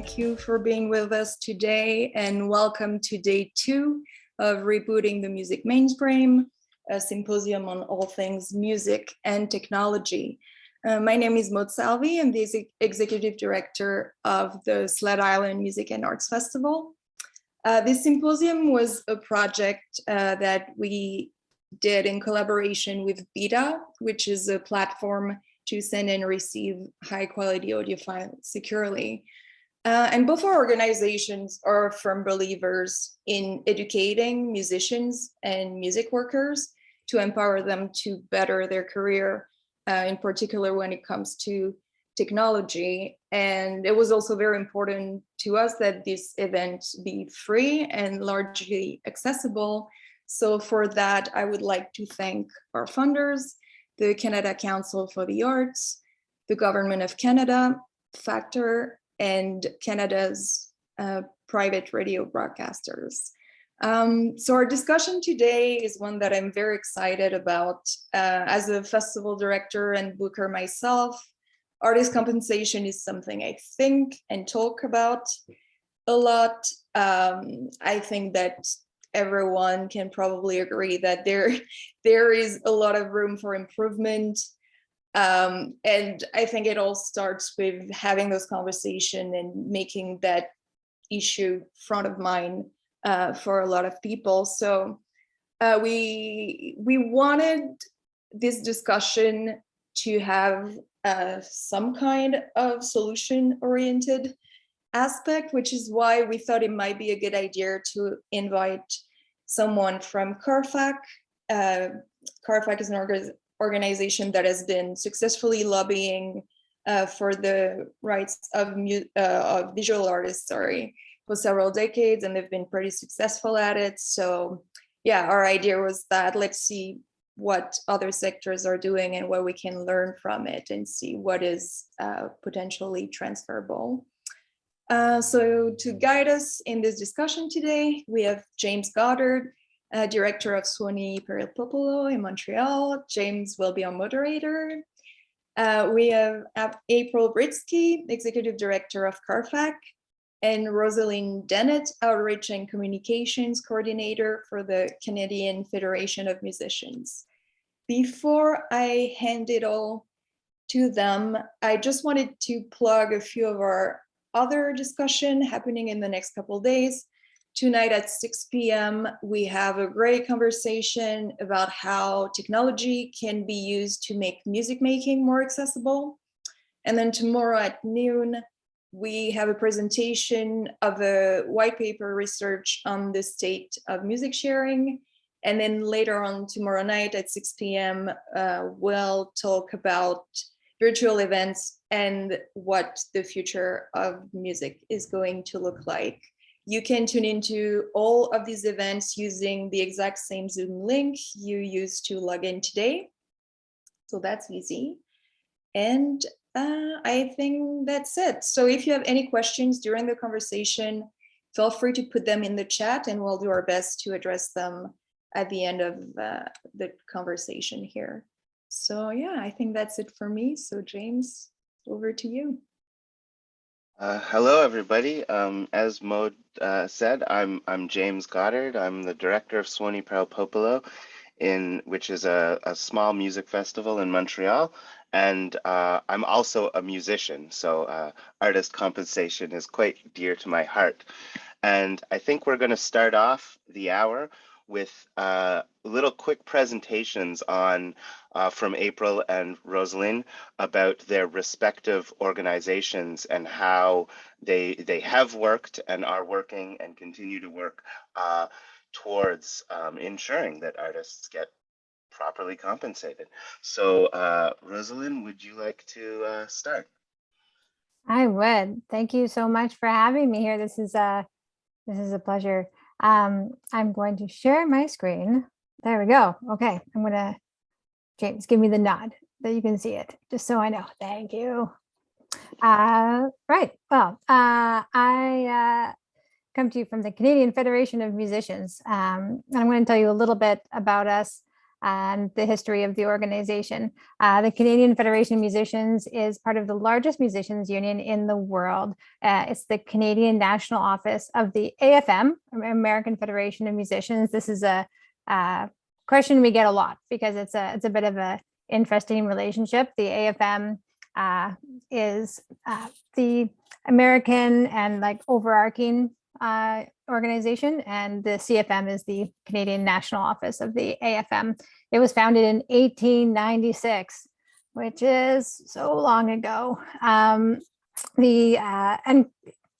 Thank you for being with us today, and welcome to day 2 of Rebooting the Music Mainframe, a symposium on all things music and technology. My name is Maud Salvi. I'm the executive director of the Sled Music and Arts Festival. This symposium was a project that we did in collaboration with Byta, which is a platform to send and receive high quality audio files securely. And both our organizations are firm believers in educating musicians and music workers to empower them to better their career, in particular when it comes to technology. And it was also very important to us that this event be free and largely accessible. So for that, I would like to thank our funders, the Canada Council for the Arts, the Government of Canada, Factor, and Canada's private radio broadcasters. So our discussion today is one that I'm very excited about. As a festival director and booker myself, artist compensation is something I think and talk about a lot. I think that everyone can probably agree that there is a lot of room for improvement. And I think it all starts with having those conversations and making that issue front of mind for a lot of people. So we wanted this discussion to have some kind of solution-oriented aspect, which is why we thought it might be a good idea to invite someone from CARFAC. CARFAC is an organization that has been successfully lobbying for the rights of visual artists, for several decades, and they've been pretty successful at it. So yeah, our idea was that let's see what other sectors are doing and what we can learn from it and see what is potentially transferable. So to guide us in this discussion today, we have James Goddard, director of Suoni Popolo in Montreal. James will be our moderator. We have April Britsky, executive director of CARFAC, and Rosalind Dennett, outreach and communications coordinator for the Canadian Federation of Musicians. Before I hand it all to them, I just wanted to plug a few of our other discussion happening in the next couple of days. Tonight at 6 p.m., we have a great conversation about how technology can be used to make music making more accessible. And then tomorrow at noon, we have a presentation of a white paper research on the state of music sharing. And then later on tomorrow night at 6 p.m., we'll talk about virtual events and what the future of music is going to look like. You can tune into all of these events using the exact same Zoom link you used to log in today. So that's easy. And I think that's it. So if you have any questions during the conversation, feel free to put them in the chat and we'll do our best to address them at the end of the conversation here. So yeah, I think that's it for me. So James, over to you. Hello, everybody. As Maud said, I'm James Goddard. I'm the director of Suoni Popolo, which is a small music festival in Montreal. And I'm also a musician, so artist compensation is quite dear to my heart. And I think we're going to start off the hour with little quick presentations on from April and Rosalind about their respective organizations and how they have worked and are working and continue to work towards ensuring that artists get properly compensated. So Rosalind, would you like to start? I would. Thank you so much for having me here. This is a pleasure. I'm going to share my screen. There we go. Okay, I'm gonna, James, give me the nod that you can see it, just so I know. Thank you. Right, well, I come to you from the Canadian Federation of Musicians. And I'm going to tell you a little bit about us. and the history of the organization. The Canadian Federation of Musicians is part of the largest musicians union in the world. It's the Canadian National Office of the AFM, American Federation of Musicians. This is a question we get a lot because it's a bit of a interesting relationship. The AFM is the American and like overarching organization, and the CFM is the Canadian National Office of the AFM. It was founded in 1896, which is so long ago. And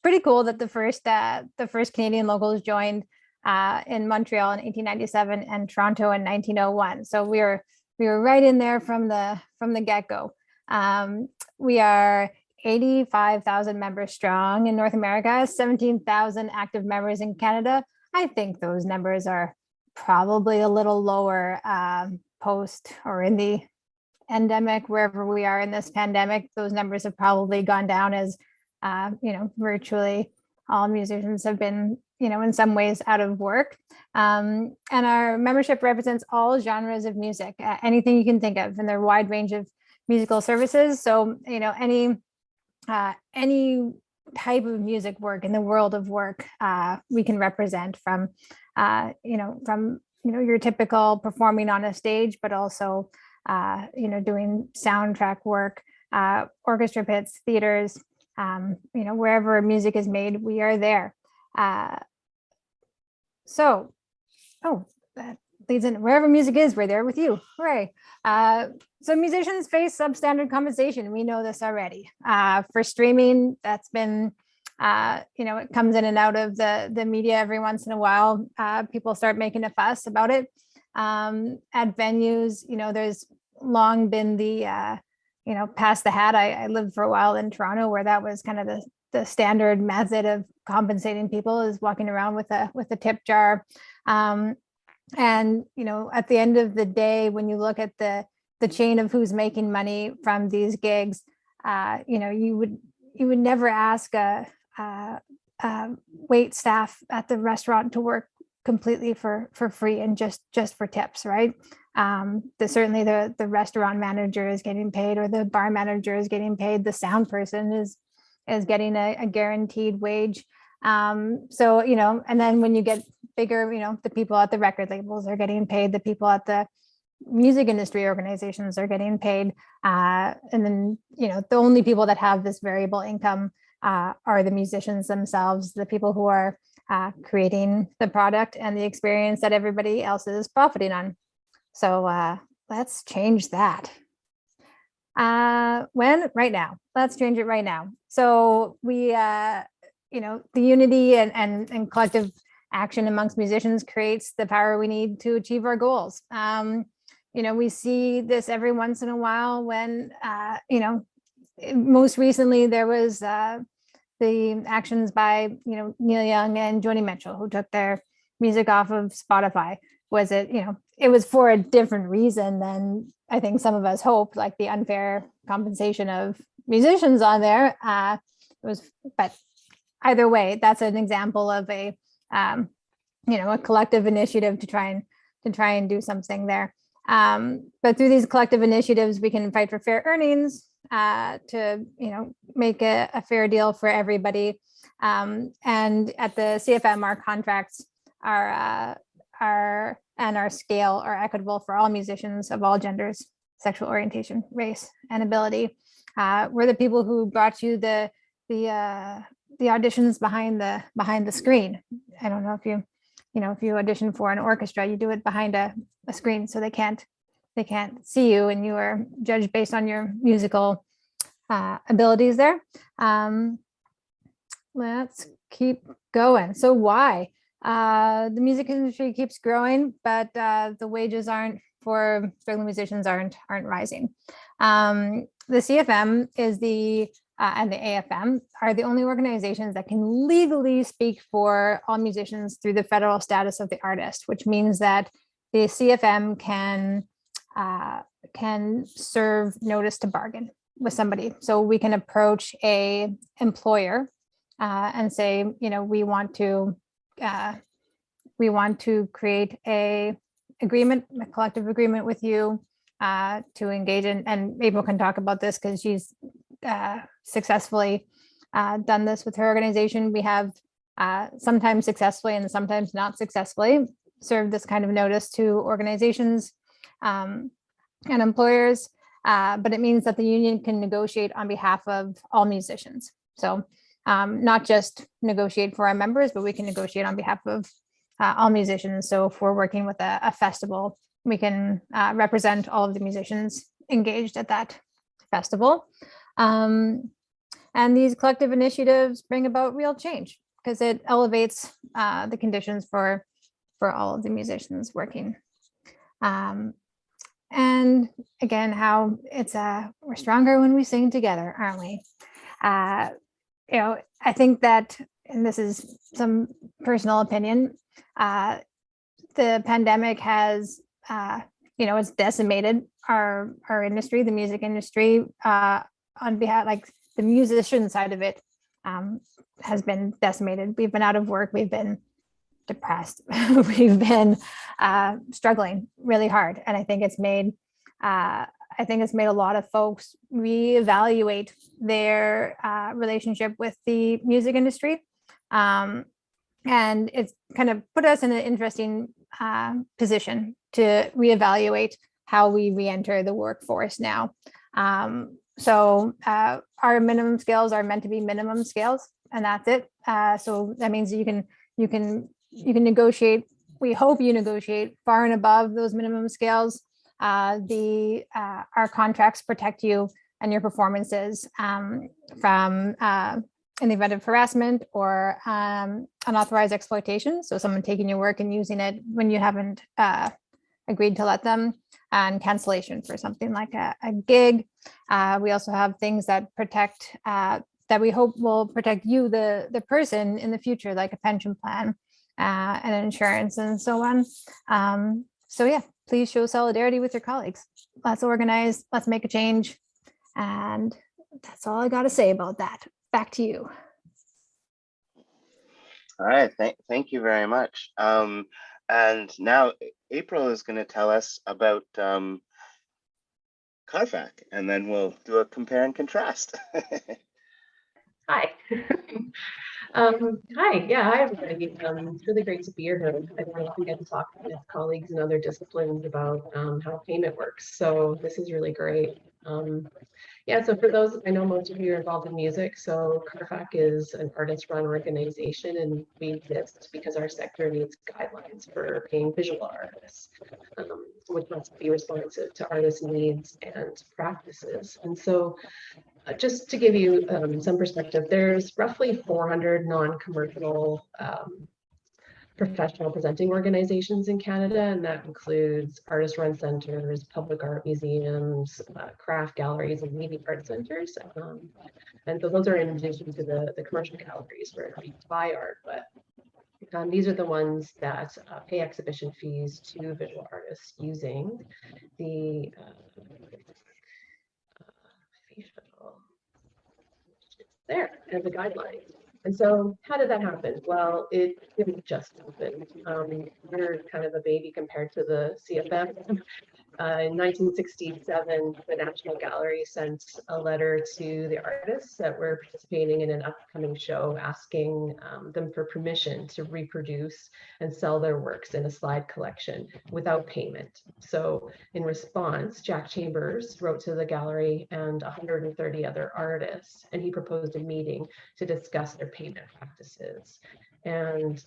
pretty cool that the first Canadian locals joined in Montreal in 1897 and Toronto in 1901. So we were right in there from the get-go. We are 85,000 members strong in North America, 17,000 active members in Canada. I think those numbers are probably a little lower post or in the endemic, wherever we are in this pandemic. Those numbers have probably gone down as, virtually all musicians have been, in some ways out of work. And our membership represents all genres of music, anything you can think of, and their wide range of musical services. So, any type of music work in the world of work, we can represent from your typical performing on a stage, but also, doing soundtrack work, orchestra pits, theaters, wherever music is made, we are there. That leads in, wherever music is, we're there with you. Hooray. So musicians face substandard compensation. We know this already. For streaming, that's been, it comes in and out of the media every once in a while. People start making a fuss about it. At venues, there's long been the, pass the hat. I lived for a while in Toronto where that was kind of the standard method of compensating people, is walking around with a tip jar. And, at the end of the day, when you look at the chain of who's making money from these gigs, you would never ask a wait staff at the restaurant to work completely for free and just for tips, right? Certainly the restaurant manager is getting paid, or the bar manager is getting paid. The sound person is getting a guaranteed wage. And then when you get bigger, the people at the record labels are getting paid, the people at the music industry organizations are getting paid. And then, the only people that have this variable income are the musicians themselves, the people who are creating the product and the experience that everybody else is profiting on. So let's change that. Right now. Let's change it right now. So we, the unity and collective action amongst musicians creates the power we need to achieve our goals. We see this every once in a while when, most recently there was the actions by, Neil Young and Joni Mitchell, who took their music off of Spotify. It was for a different reason than I think some of us hoped, like the unfair compensation of musicians on there. But either way, that's an example of a collective initiative to try and do something there. But through these collective initiatives, we can fight for fair earnings, to make a fair deal for everybody. And at the CFM, our contracts and our scale are equitable for all musicians of all genders, sexual orientation, race, and ability. We're the people who brought you the auditions behind the screen. I don't know if you audition for an orchestra, you do it behind a screen, so they can't see you, and you are judged based on your musical abilities there. Let's keep going. So why? The music industry keeps growing, but the wages for struggling musicians aren't rising. The CFM is and the AFM are the only organizations that can legally speak for all musicians through the federal status of the artist, which means that the CFM can serve notice to bargain with somebody. So we can approach a employer and say, we want to create a agreement, a collective agreement with you to engage in, and April can talk about this because she's successfully done this with her organization. We have sometimes successfully and sometimes not successfully served this kind of notice to organizations and employers, but it means that the union can negotiate on behalf of all musicians. So not just negotiate for our members, but we can negotiate on behalf of all musicians. So if we're working with a festival, we can represent all of the musicians engaged at that festival. And these collective initiatives bring about real change because it elevates the conditions for all of the musicians working. And again, how it's we're stronger when we sing together, aren't we? You know, I think that, and this is some personal opinion, the pandemic has, you know, it's decimated our industry, the music industry, on behalf, like the musician side of it has been decimated. We've been out of work. We've been depressed. We've been struggling really hard. And I think it's made, a lot of folks reevaluate their relationship with the music industry. And it's kind of put us in an interesting position to reevaluate how we re-enter the workforce now. So our minimum scales are meant to be minimum scales, and that's it. So that means you can negotiate. We hope you negotiate far and above those minimum scales. Our contracts protect you and your performances from in the event of harassment or unauthorized exploitation. So someone taking your work and using it when you haven't agreed to let them, and cancellation for something like a gig. We also have things that protect, that we hope will protect you, the person in the future, like a pension plan and insurance and so on. So yeah, please show solidarity with your colleagues. Let's organize, let's make a change. And that's all I got to say about that. Back to you. All right, thank you very much. And now April is going to tell us about CARFAC, and then we'll do a compare and contrast. Hi. Hi, yeah, hi everybody. It's really great to be here. I don't often get to talk with colleagues in other disciplines about how payment works. So this is really great. Yeah, so for those, I know most of you are involved in music. So CARFAC is an artist-run organization, and we exist because our sector needs guidelines for paying visual artists, which must be responsive to artists' needs and practices. And so just to give you some perspective, there's roughly 400 non-commercial professional presenting organizations in Canada, and that includes artist-run centers, public art museums, craft galleries, and media art centers. And so those are in addition to the commercial galleries where you buy art, but these are the ones that pay exhibition fees to visual artists using the fee schedule. There, and the guidelines. And so how did that happen? Well, it didn't just happen. We're kind of a baby compared to the CFM. In 1967, the National Gallery sent a letter to the artists that were participating in an upcoming show, asking them for permission to reproduce and sell their works in a slide collection without payment. So in response, Jack Chambers wrote to the gallery and 130 other artists, and he proposed a meeting to discuss their payment practices. And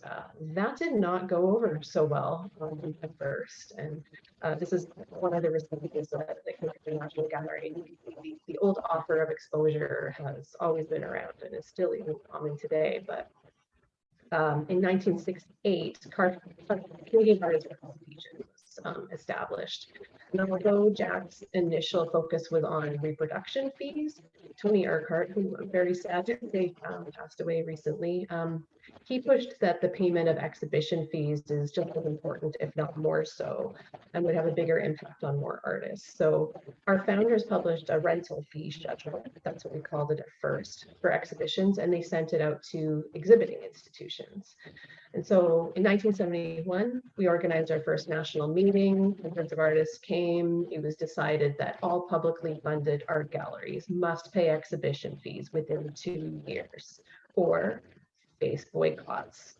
that did not go over so well at first. And this is one of the responses that the National Gallery, the old offer of exposure has always been around and is still even common today. But in 1968, Canadian Artists Association was established. And although Jack's initial focus was on reproduction fees, Tony Urquhart, who I'm very sad to say passed away recently, he pushed that the payment of exhibition fees is just as important, if not more so, and would have a bigger impact on more artists. So our founders published a rental fee schedule, that's what we called it at first, for exhibitions, and they sent it out to exhibiting institutions. And so in 1971, we organized our first national meeting. Hundreds of artists came. It was decided that all publicly funded art galleries must pay exhibition fees within 2 years or face boycotts.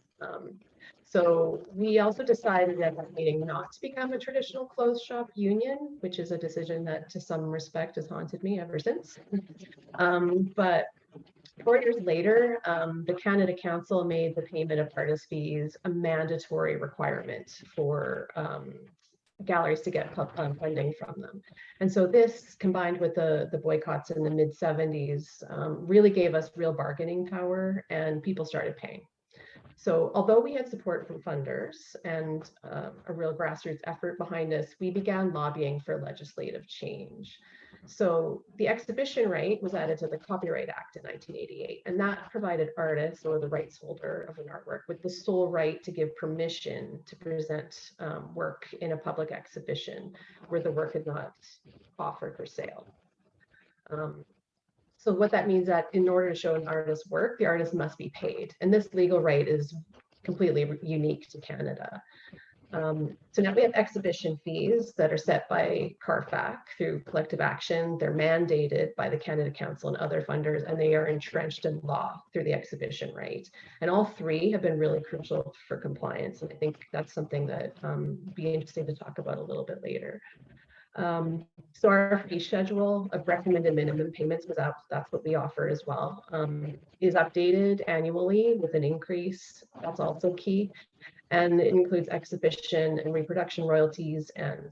So we also decided at that meeting not to become a traditional closed shop union, which is a decision that to some respect has haunted me ever since. But 4 years later, the Canada Council made the payment of artist fees a mandatory requirement for galleries to get funding from them. And so this, combined with the boycotts in the mid-70s, really gave us real bargaining power, and people started paying. So although we had support from funders and a real grassroots effort behind us, we began lobbying for legislative change. So the exhibition right was added to the Copyright Act in 1988, and that provided artists or the rights holder of an artwork with the sole right to give permission to present work in a public exhibition where the work is not offered for sale. So what that means that in order to show an artist's work, the artist must be paid. And this legal right is completely unique to Canada. So now we have exhibition fees that are set by CARFAC through collective action. They're mandated by the Canada Council and other funders, and they are entrenched in law through the exhibition right. And all three have been really crucial for compliance. And I think that's something that be interesting to talk about a little bit later. So our fee schedule of recommended minimum payments was up. That's what we offer as well. Is updated annually with an increase. That's also key. And it includes exhibition and reproduction royalties and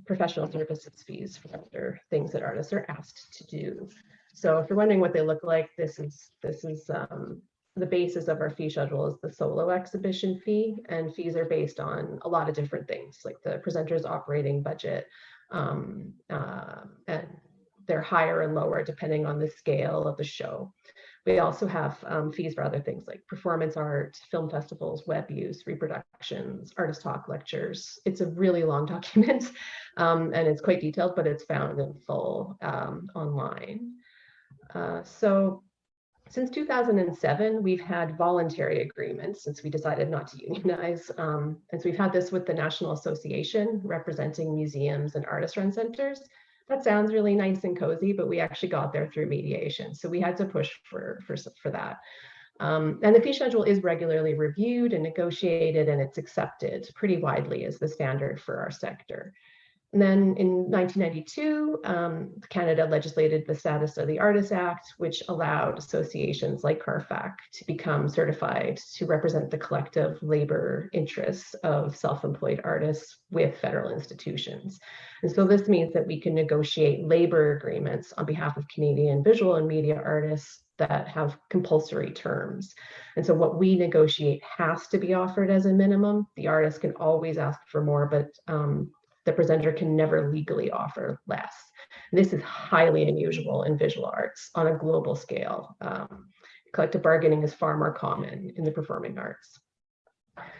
professional services fees for other things that artists are asked to do. So if you're wondering what they look like, this is the basis of our fee schedule is the solo exhibition fee, and fees are based on a lot of different things, like the presenter's operating budget, and they're higher and lower depending on the scale of the show. We also have fees for other things like performance art, film festivals, web use, reproductions, artist talk, lectures. It's a really long document, and it's quite detailed, but it's found in full online. So since 2007, we've had voluntary agreements since we decided not to unionize. And so we've had this with the National Association representing museums and artist-run centers. That sounds really nice and cozy, but we actually got there through mediation. So we had to push for that. And the fee schedule is regularly reviewed and negotiated, and it's accepted pretty widely as the standard for our sector. And then in 1992, Canada legislated the Status of the Artist Act, which allowed associations like CARFAC to become certified to represent the collective labor interests of self-employed artists with federal institutions. And so this means that we can negotiate labor agreements on behalf of Canadian visual and media artists that have compulsory terms. And so what we negotiate has to be offered as a minimum. The artist can always ask for more, but the presenter can never legally offer less. This is highly unusual in visual arts on a global scale. Collective bargaining is far more common in the performing arts.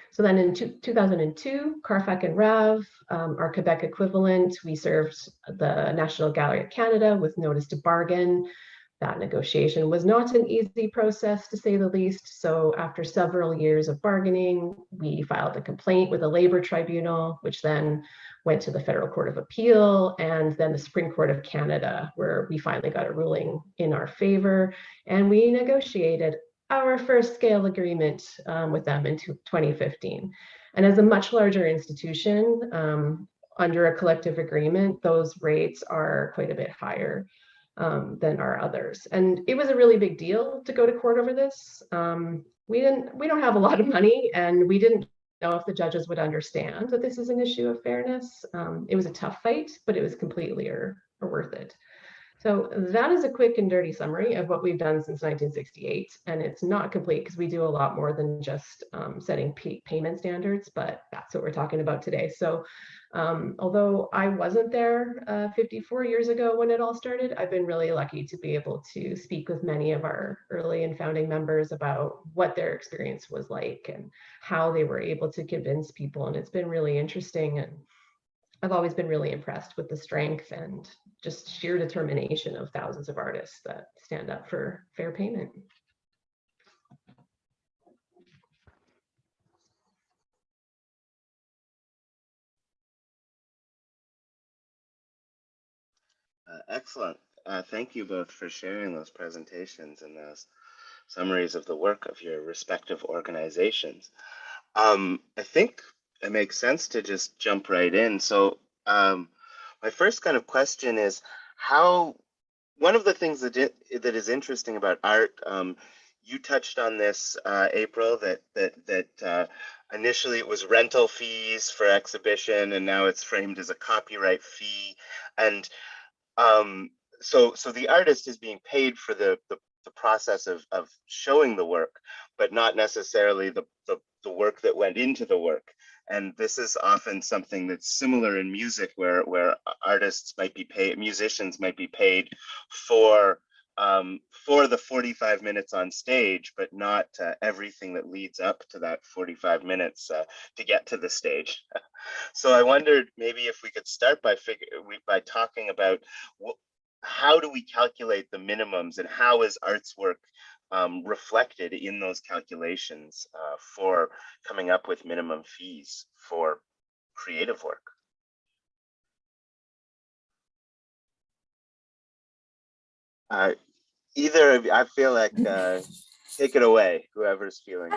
So then in 2002, CARFAC and RAV, our Quebec equivalent, we served the National Gallery of Canada with notice to bargain. That negotiation was not an easy process, to say the least. So after several years of bargaining, we filed a complaint with a labor tribunal, which then went to the Federal Court of Appeal and then the Supreme Court of Canada, where we finally got a ruling in our favor. And we negotiated our first scale agreement with them in 2015. And as a much larger institution, under a collective agreement, those rates are quite a bit higher than our others. And it was a really big deal to go to court over this. We don't have a lot of money, and we didn't know if the judges would understand that this is an issue of fairness. It was a tough fight, but it was completely worth it. So that is a quick and dirty summary of what we've done since 1968. And it's not complete because we do a lot more than just setting payment standards, but that's what we're talking about today. So although I wasn't there 54 years ago when it all started, I've been really lucky to be able to speak with many of our early and founding members about what their experience was like and how they were able to convince people. And it's been really interesting. And I've always been really impressed with the strength and just sheer determination of thousands of artists that stand up for fair payment. Excellent. Thank you both for sharing those presentations and those summaries of the work of your respective organizations. I think it makes sense to just jump right in. So my first kind of question is how, one of the things that is interesting about art, you touched on this, April, that initially it was rental fees for exhibition, and now it's framed as a copyright fee. And so the artist is being paid for the process of showing the work, but not necessarily the work that went into the work. And this is often something that's similar in music, where artists might be paid, musicians might be paid for the 45 minutes on stage, but not everything that leads up to that 45 minutes to get to the stage. So I wondered maybe if we could start by talking about how do we calculate the minimums, and how is art's work reflected in those calculations for coming up with minimum fees for creative work? Either of you, I feel like take it away, whoever's feeling.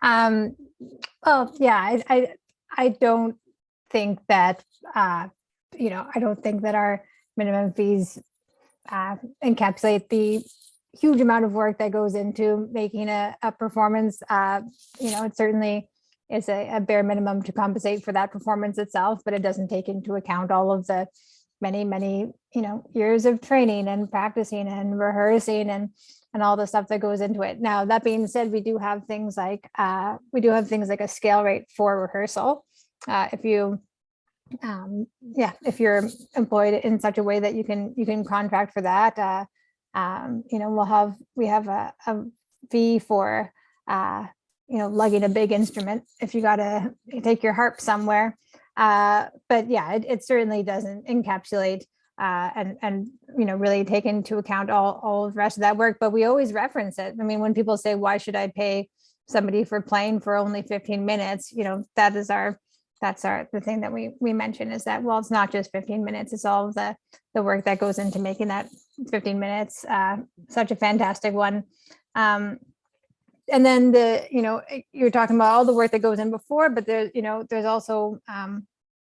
Well, yeah, I don't think that I don't think that our minimum fees encapsulate the huge amount of work that goes into making a performance. It certainly is a bare minimum to compensate for that performance itself, but it doesn't take into account all of the many years of training and practicing and rehearsing and all the stuff that goes into it. Now, that being said, we do have things like a scale rate for rehearsal. If you're employed in such a way that you can contract for that, we have a fee for lugging a big instrument if you got to take your harp somewhere. But yeah, it certainly doesn't encapsulate and really take into account all of the rest of that work. But we always reference it. I mean, when people say, why should I pay somebody for playing for only 15 minutes? That's the thing that we mention, is that, well, it's not just 15 minutes, it's all of the work that goes into making that 15 minutes such a fantastic one. And then you're talking about all the work that goes in before, but there's also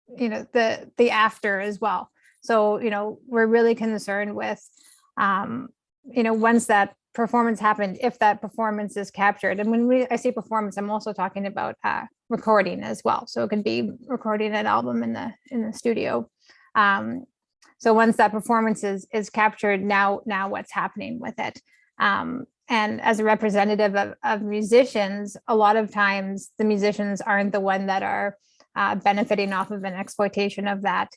the after as well. So we're really concerned with once that performance happened, if that performance is captured. And when I say performance, I'm also talking about recording as well. So it could be recording an album in the studio. So once that performance is captured, now what's happening with it? And as a representative of musicians, a lot of times the musicians aren't the one that are benefiting off of an exploitation of that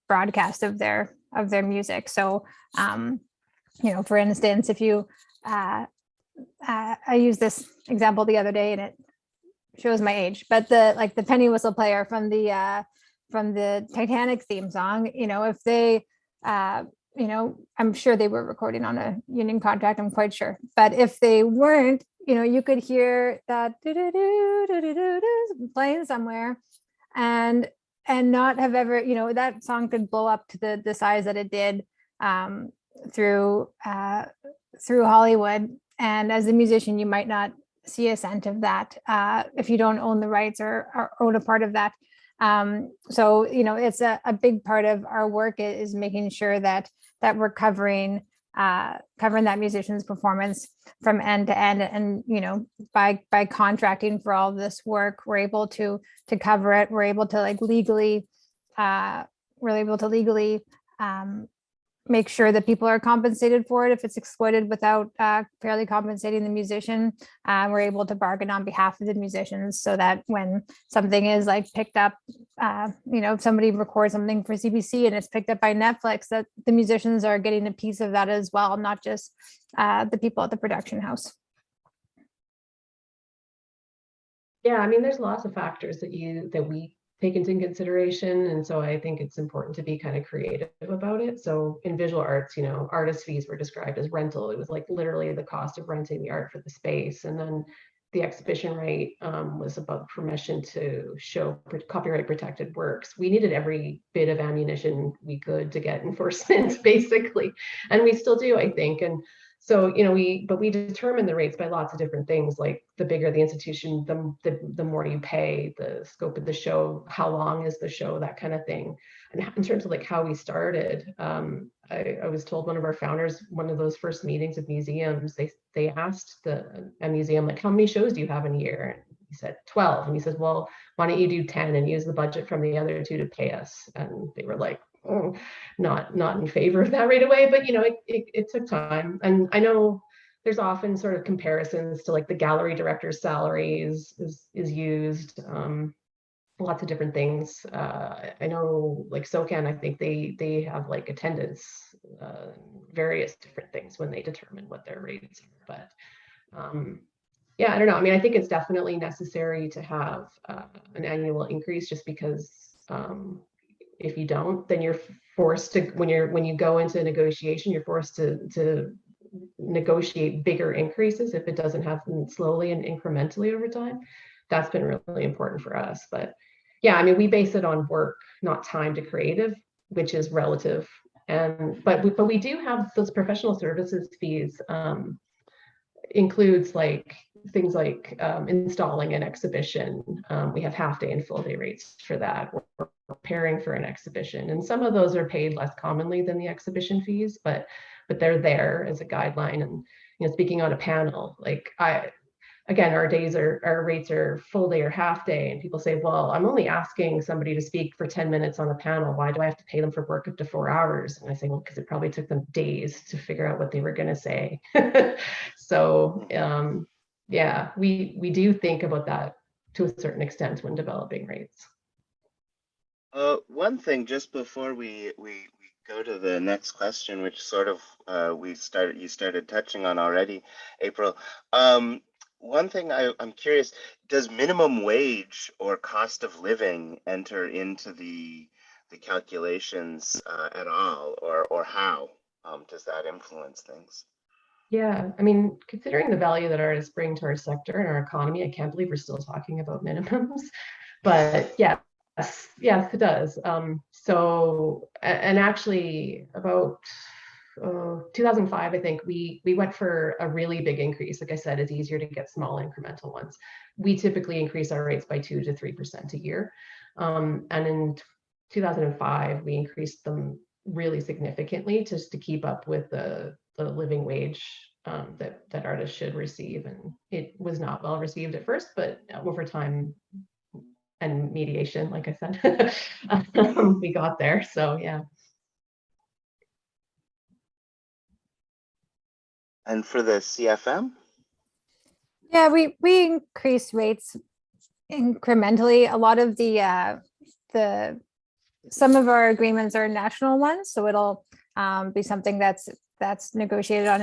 broadcast of their music. So, for instance, if you, I used this example the other day and it shows my age, but the penny whistle player from the Titanic theme song, if they, I'm sure they were recording on a union contract, I'm quite sure. But if they weren't, you could hear that playing somewhere and not have ever, that song could blow up to the size that it did through Hollywood. And as a musician, you might not see a cent of that if you don't own the rights or own a part of that. So, it's a big part of our work is making sure that we're covering that musician's performance from end to end. And, by contracting for all this work, we're able to cover it. We're able to legally make sure that people are compensated for it if it's exploited without fairly compensating the musician. We're able to bargain on behalf of the musicians so that when something is like picked up, if somebody records something for CBC and it's picked up by Netflix, that the musicians are getting a piece of that as well, not just the people at the production house. Yeah, I mean, there's lots of factors that we take into consideration. And so I think it's important to be kind of creative about it. So in visual arts, artist fees were described as rental. It was like literally the cost of renting the art for the space. And then the exhibition rate was about permission to show copyright protected works. We needed every bit of ammunition we could to get enforcement, basically. And we still do, I think. And so, we determine the rates by lots of different things, like the bigger the institution, the more you pay, the scope of the show, how long is the show, that kind of thing. And in terms of like how we started, I was told one of our founders, one of those first meetings of museums, they asked a museum, like, how many shows do you have in a year? And he said 12. And he says, well, why don't you do 10 and use the budget from the other 2 to pay us? And they were like, oh, not in favor of that right away, but it took time. And I know there's often sort of comparisons to like the gallery director's salaries is used, lots of different things. I know like SOCAN, I think they have like attendance, various different things when they determine what their rates are. But yeah, I don't know. I mean, I think it's definitely necessary to have an annual increase, just because if you don't, then you're forced to, when you go into negotiation, you're forced to negotiate bigger increases if it doesn't happen slowly and incrementally over time. That's been really important for us. But yeah, I mean, we base it on work, not time to creative, which is relative. And but we do have those professional services fees, includes like things like installing an exhibition. We have half day and full day rates for that. We're preparing for an exhibition, and some of those are paid less commonly than the exhibition fees, but they're there as a guideline. And speaking on a panel, like again, our rates are full day or half day, and people say, well, I'm only asking somebody to speak for 10 minutes on a panel. Why do I have to pay them for work up to 4 hours? And I say, well, because it probably took them days to figure out what they were going to say. So yeah, we do think about that to a certain extent when developing rates. One thing just before we go to the next question, which sort of you started touching on already, April. One thing I'm curious, does minimum wage or cost of living enter into the calculations at all, or how does that influence things? Yeah, I mean, considering the value that artists bring to our sector and our economy, I can't believe we're still talking about minimums. But yes, it does. So, and actually about 2005, I think we went for a really big increase. Like I said, it's easier to get small incremental ones. We typically increase our rates by 2 to 3% a year. And in 2005, we increased them really significantly just to keep up with the living wage that artists should receive. And it was not well received at first, but over time and mediation, like I said, we got there. So yeah. And for the CFM? Yeah, we increase rates incrementally. A lot of some of our agreements are national ones, so it'll be something that's negotiated on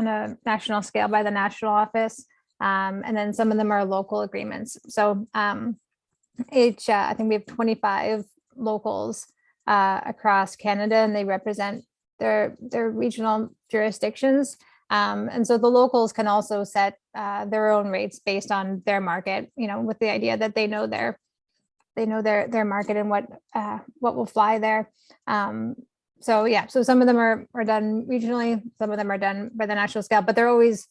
a national scale by the national office, and then some of them are local agreements. So I think we have 25 locals across Canada, and they represent their regional jurisdictions. And so the locals can also set their own rates based on their market, with the idea that they know their market and what will fly there. So yeah, so some of them are done regionally, some of them are done by the national scale, but they're always,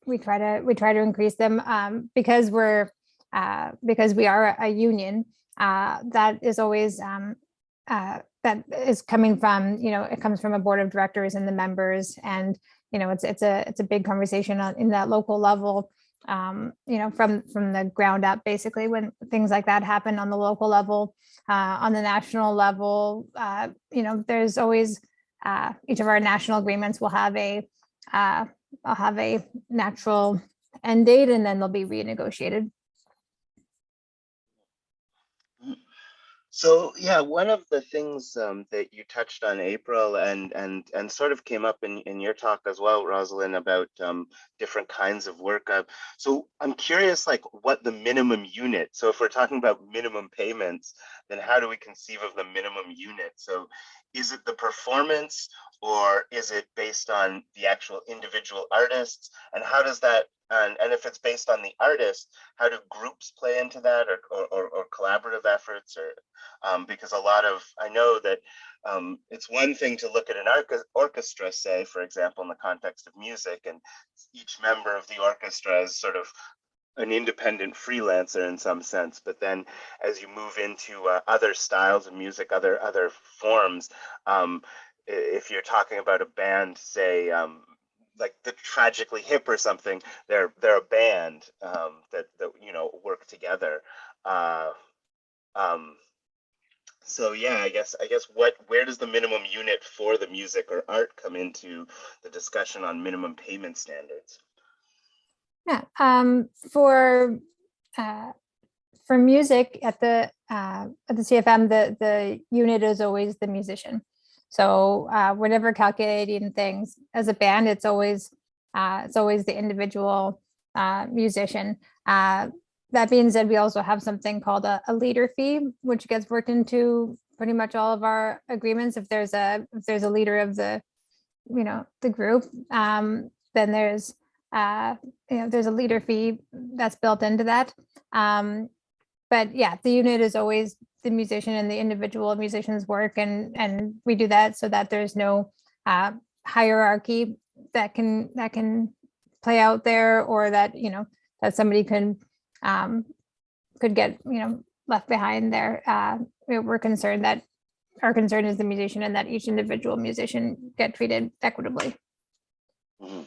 we try to increase them because we are a union. That is always that is coming from, it comes from a board of directors and the members, and it's a big conversation in that local level, from the ground up, basically, when things like that happen on the local level. On the national level, there's always national agreements will have I'll have a natural end date, and then they'll be renegotiated. So yeah, one of the things that you touched on, April, and sort of came up in your talk as well, Rosalind, about different kinds of work. So I'm curious, like, what the minimum unit. So if we're talking about minimum payments, then how do we conceive of the minimum unit? So is it the performance, or is it based on the actual individual artists? And how does that? And if it's based on the artist, how do groups play into that, or collaborative efforts, or because I know that it's one thing to look at an orchestra, say, for example, in the context of music, and each member of the orchestra is sort of an independent freelancer in some sense. But then as you move into other styles of music, other forms, if you're talking about a band, say, like the Tragically Hip or something, they're a band that work together. So yeah, I guess where does the minimum unit for the music or art come into the discussion on minimum payment standards? Yeah, for music at the CFM, the unit is always the musician. So whenever calculating things as a band, it's always the individual musician. That being said, we also have something called a leader fee, which gets worked into pretty much all of our agreements. If there's a leader of the group, then there's a leader fee that's built into that. But yeah, the unit is always the musician and the individual musician's work, and we do that so that there's no hierarchy that can play out there, or that that somebody could get left behind there. We're concerned that our concern is the musician, and that each individual musician get treated equitably. Mm-hmm.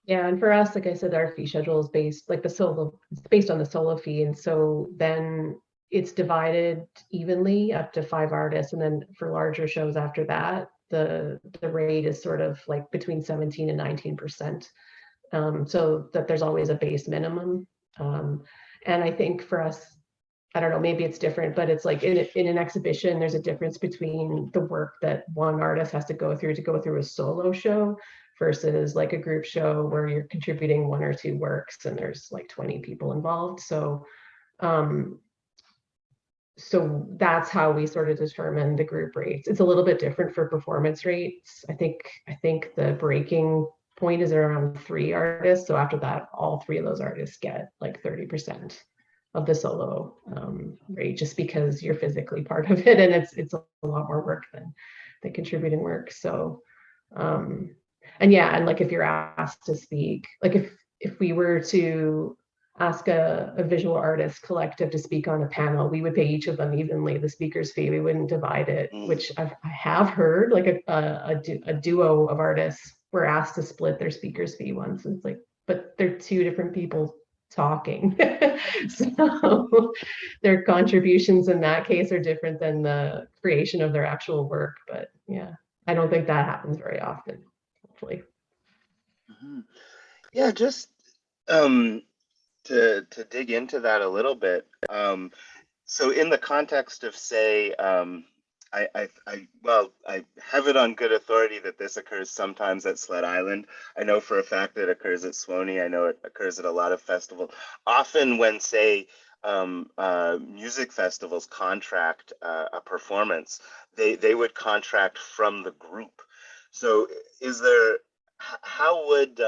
Yeah, and for us, like I said, our fee schedule is based it's based on the solo fee, and so then it's divided evenly up to 5 artists, and then for larger shows after that, the rate is sort of like between 17 and 19%, so that there's always a base minimum. And I think for us, I don't know, maybe it's different, but it's like in an exhibition, there's a difference between the work that one artist has to go through a solo show versus like a group show where you're contributing 1 or 2 works and there's like 20 people involved. So so that's how we sort of determine the group rates. It's a little bit different for performance rates. I think the breaking point is around 3 artists. So after that, all 3 of those artists get like 30% of the solo rate, just because you're physically part of it, and it's a lot more work than the contributing work. So and yeah, and like if you're asked to speak, like if we were to ask a visual artist collective to speak on a panel, we would pay each of them evenly the speaker's fee. We wouldn't divide it, which I have heard, like a duo of artists were asked to split their speaker's fee once. It's like, but they're 2 different people talking. So their contributions in that case are different than the creation of their actual work. But yeah, I don't think that happens very often, hopefully. Mm-hmm. Yeah, just to dig into that a little bit. So in the context of, say, I have it on good authority that this occurs sometimes at Sled Island. I know for a fact that it occurs at Swaney. I know it occurs at a lot of festivals. Often when, say, music festivals contract a performance, they would contract from the group. So how would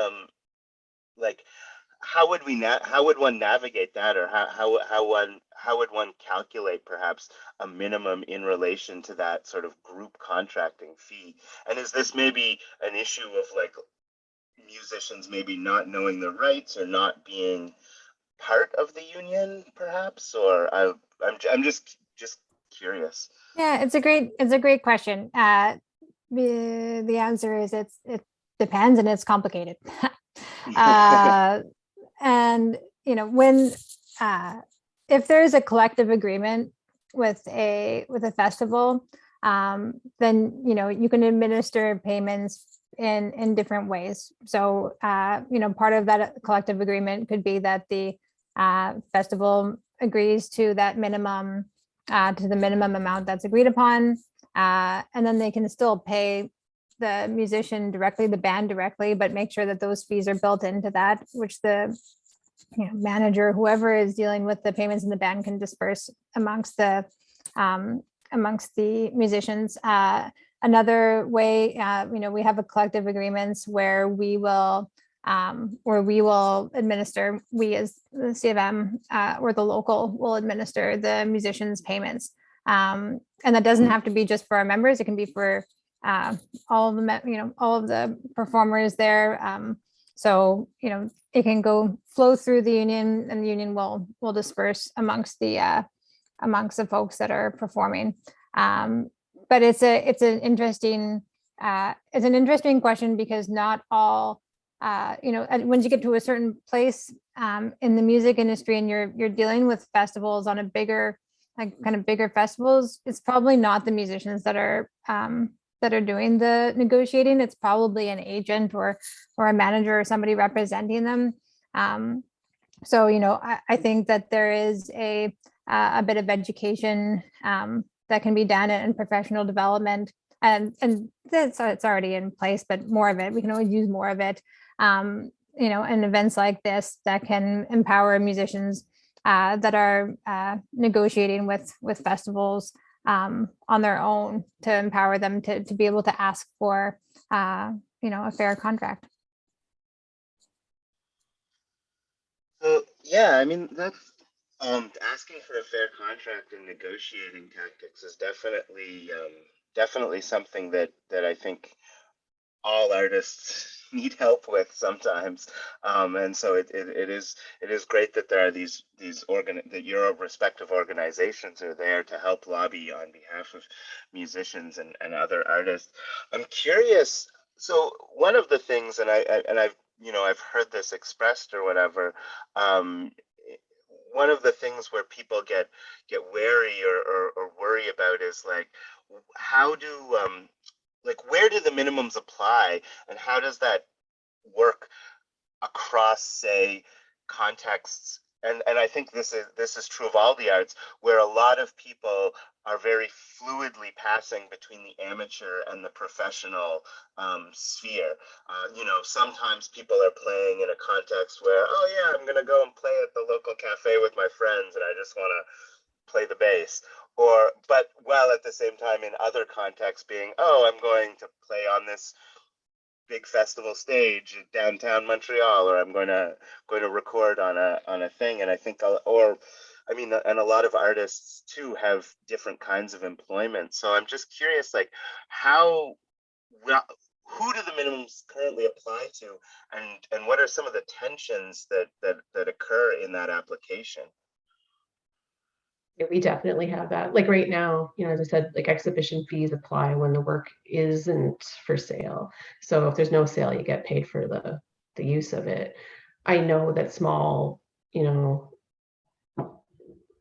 one navigate that, or how would one calculate perhaps a minimum in relation to that sort of group contracting fee? And is this maybe an issue of like musicians maybe not knowing the rights or not being part of the union, perhaps? Or I'm just curious. Yeah, it's a great question. The answer is it depends, and it's complicated. And when if there's a collective agreement with a festival, then, you can administer payments in different ways. So, part of that collective agreement could be that the festival agrees to that minimum, to the minimum amount that's agreed upon. And then they can still pay the musician directly, the band directly, but make sure that those fees are built into that, which the manager, whoever is dealing with the payments in the band, can disperse amongst the musicians. Another way, we have a collective agreements where we will administer, we as the C of M or the local will administer the musicians' payments. And that doesn't have to be just for our members; it can be for all of the performers there. So it can flow through the union, and the union will disperse amongst the folks that are performing. But it's an interesting question, because not all once you get to a certain place in the music industry and you're dealing with festivals on a bigger festivals, it's probably not the musicians that are doing the negotiating. It's probably an agent or a manager or somebody representing them. So I think that there is a bit of education that can be done, and professional development, and it's already in place, but more of it, we can always use more of it. And events like this that can empower musicians that are negotiating with festivals on their own, to empower them to be able to ask for a fair contract. So yeah, I mean, that's asking for a fair contract and negotiating tactics is definitely something that I think all artists need help with sometimes, and so it is great that there are that your respective organizations are there to help lobby on behalf of musicians and other artists. I'm curious. So one of the things, and I've heard this expressed or whatever. One of the things where people get wary or worry about is like, how do where do the minimums apply, and how does that work across, say, contexts? And I think this is true of all the arts, where a lot of people are very fluidly passing between the amateur and the professional sphere. Sometimes people are playing in a context where, oh yeah, I'm gonna go and play at the local cafe with my friends, and I just want to play the bass. But while at the same time in other contexts being, oh, I'm going to play on this big festival stage in downtown Montreal, or I'm going to record on a thing. And I think, and a lot of artists too have different kinds of employment. So I'm just curious, like, who do the minimums currently apply to, and what are some of the tensions that occur in that application? Yeah, we definitely have that. Like right now, as I said, like exhibition fees apply when the work isn't for sale. So if there's no sale, you get paid for the use of it. I know that small,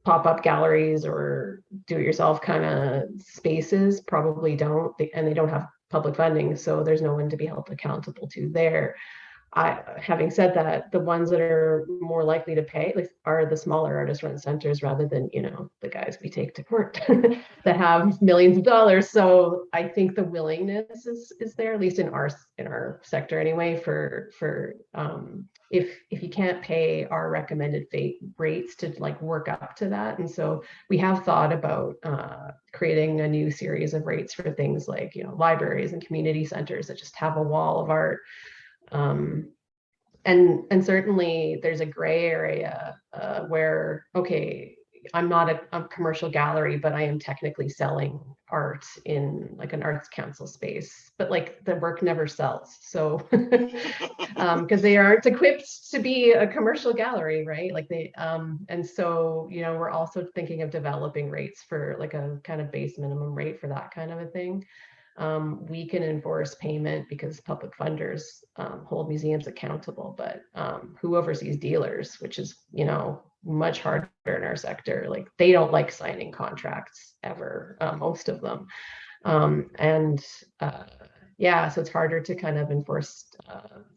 pop-up galleries or do-it-yourself kind of spaces probably don't, and they don't have public funding, so there's no one to be held accountable to there. Having said that, the ones that are more likely to pay are the smaller artist-run centers, rather than the guys we take to court that have millions of dollars. So I think the willingness is there, at least in our sector anyway, for if you can't pay our recommended rates, to work up to that. And so we have thought about creating a new series of rates for things like libraries and community centers that just have a wall of art. And certainly there's a gray area where, okay, I'm not a commercial gallery, but I am technically selling art in an arts council space, but the work never sells. So because they aren't equipped to be a commercial gallery, right? And so, we're also thinking of developing rates for a kind of base minimum rate for that kind of a thing. We can enforce payment because public funders hold museums accountable, but who oversees dealers, which is, much harder in our sector. They don't like signing contracts ever, most of them. And yeah, so it's harder to kind of enforce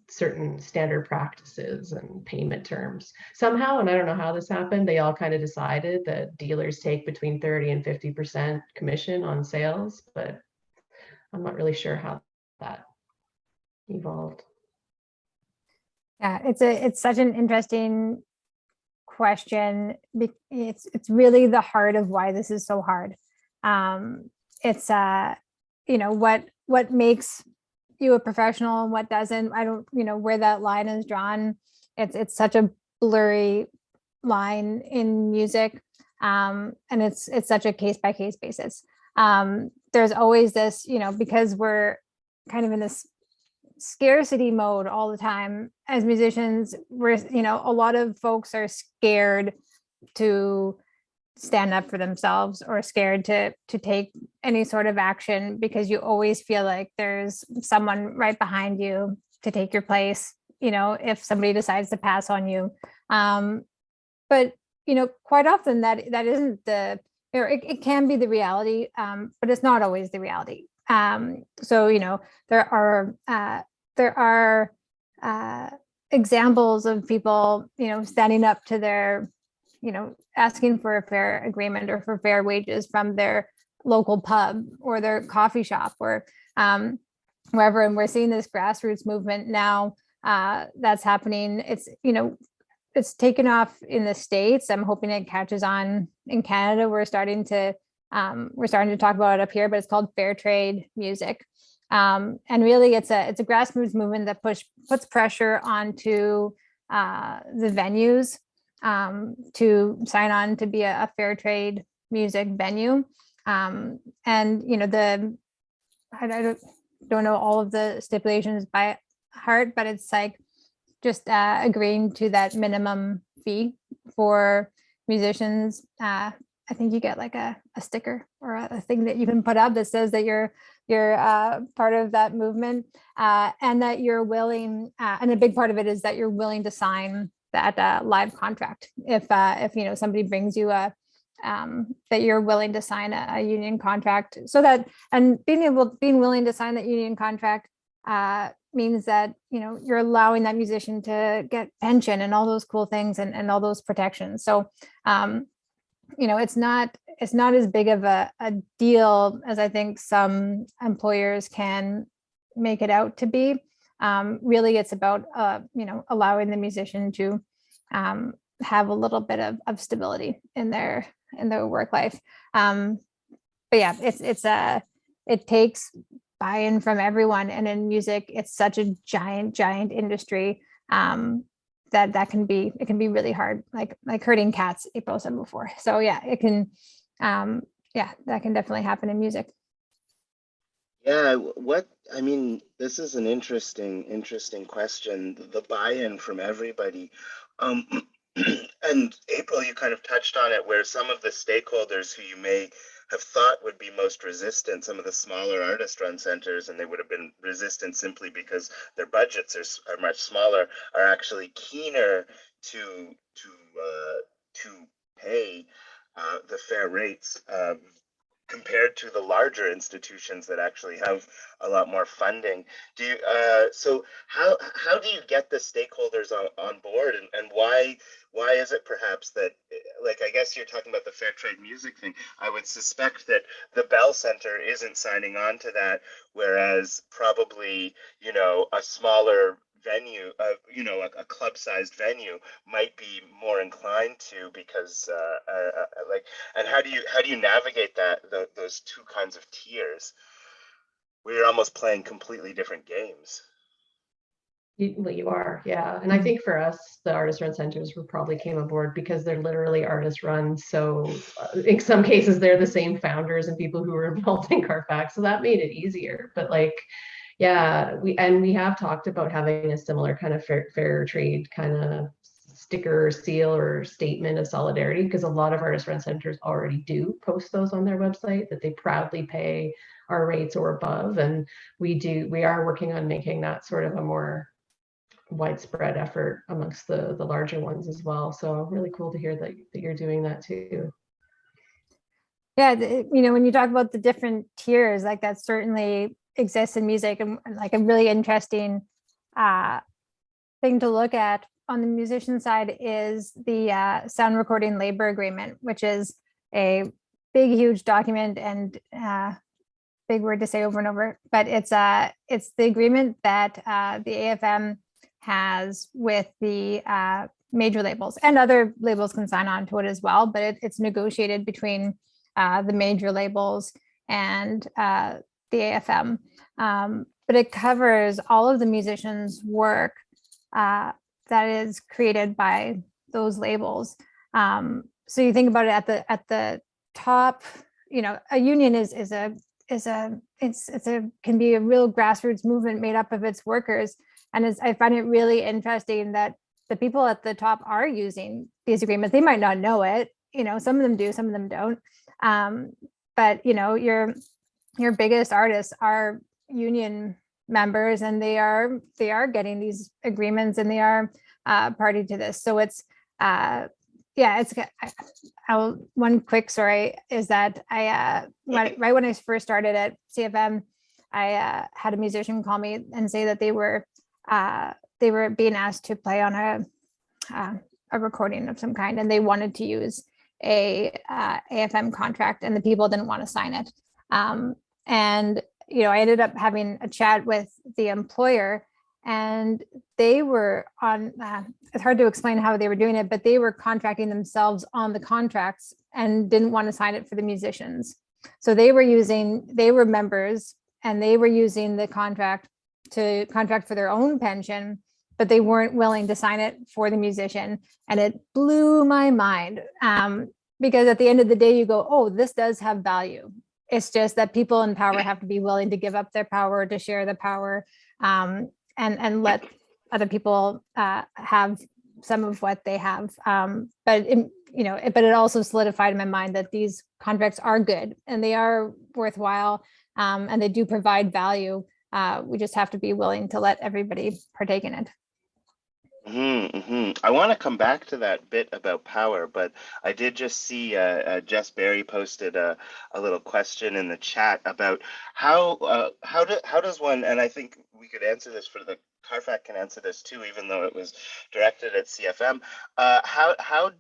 certain standard practices and payment terms. Somehow, and I don't know how this happened, they all kind of decided that dealers take between 30 and 50% commission on sales, but I'm not really sure how that evolved. Yeah, it's such an interesting question. It's really the heart of why this is so hard. It's you know, what makes you a professional and what doesn't. I don't, you know, where that line is drawn. It's such a blurry line in music, and it's such a case by case basis. There's always this, you know, because we're kind of in this scarcity mode all the time as musicians. We're, you know, a lot of folks are scared to stand up for themselves or scared to take any sort of action, because you always feel like there's someone right behind you to take your place, you know, if somebody decides to pass on you. But you know, quite often that isn't the, or it can be the reality, but it's not always the reality. So, you know, there are examples of people, you know, standing up to their, you know, asking for a fair agreement or for fair wages from their local pub or their coffee shop or wherever. And we're seeing this grassroots movement now that's happening. It's, you know, it's taken off in the States. I'm hoping it catches on in Canada. We're starting to talk about it up here, but it's called fair trade music. And really it's a grassroots movement that puts pressure onto the venues to sign on to be a fair trade music venue. And you know, I don't know all of the stipulations by heart, but it's like just agreeing to that minimum fee for musicians. I think you get like a sticker or a thing that you can put up that says that you're part of that movement, and that you're willing, and a big part of it is that you're willing to sign that live contract. If you know, somebody brings you that you're willing to sign a union contract, so that, and being willing to sign that union contract means that, you know, you're allowing that musician to get pension and all those cool things and all those protections. So you know, it's not as big of a deal as I think some employers can make it out to be. Really, it's about you know, allowing the musician to have a little bit of stability in their work life. But yeah, it takes buy-in from everyone, and in music, it's such a giant industry. That can be really hard, like herding cats, April said before. So yeah, it can, yeah, that can definitely happen in music. Yeah, I mean, this is an interesting question, the buy-in from everybody. And April, you kind of touched on it, where some of the stakeholders who you may have thought would be most resistant, some of the smaller artist-run centers, and they would have been resistant simply because their budgets are much smaller, are actually keener to pay the fair rates compared to the larger institutions that actually have a lot more funding. So how do you get the stakeholders on board, and why is it perhaps that, like, I guess you're talking about the fair trade music thing. I would suspect that the Bell Center isn't signing on to that, whereas probably, you know, a smaller venue, you know, a club-sized venue might be more inclined to, because like, and how do you navigate those two kinds of tiers where you're almost playing completely different games? You are, yeah. And I think for us, the artist run centers probably came aboard because they're literally artist run. So in some cases, they're the same founders and people who were involved in CARFAC. So that made it easier. But like, yeah, we have talked about having a similar kind of fair trade kind of sticker, seal, or statement of solidarity, because a lot of artist run centers already do post those on their website, that they proudly pay our rates or above. And we are working on making that sort of a more widespread effort amongst the larger ones as well. So really cool to hear that you're doing that too. Yeah, you know, when you talk about the different tiers, like that certainly exists in music, and like a really interesting thing to look at on the musician side is the sound recording labor agreement, which is a big, huge document and big word to say over and over, but it's the agreement that the AFM has with the major labels, and other labels can sign on to it as well, but it's negotiated between the major labels and the AFM. But it covers all of the musicians' work that is created by those labels. So you think about it at the top, you know, a union can be a real grassroots movement made up of its workers. And I find it really interesting that the people at the top are using these agreements. They might not know it, you know, some of them do, some of them don't. But you know, your biggest artists are union members, and they are getting these agreements, and they are party to this. So it's one quick story is that right when I first started at CFM, I had a musician call me and say that they were being asked to play on a recording of some kind, and they wanted to use a AFM contract, and the people didn't want to sign it. And you know, I ended up having a chat with the employer, and they were on, it's hard to explain how they were doing it, but they were contracting themselves on the contracts and didn't want to sign it for the musicians. So they were members, and they were using the contract to contract for their own pension, but they weren't willing to sign it for the musician. And it blew my mind, because at the end of the day, you go, oh, this does have value. It's just that people in power have to be willing to give up their power, to share the power, and let other people have some of what they have. But it also solidified in my mind that these contracts are good, and they are worthwhile, and they do provide value. We just have to be willing to let everybody partake in it. I want to come back to that bit about power, but I did just see Jess Berry posted a little question in the chat about how does one, and I think we could answer this for the CARFAC can answer this too, even though it was directed at CFM. How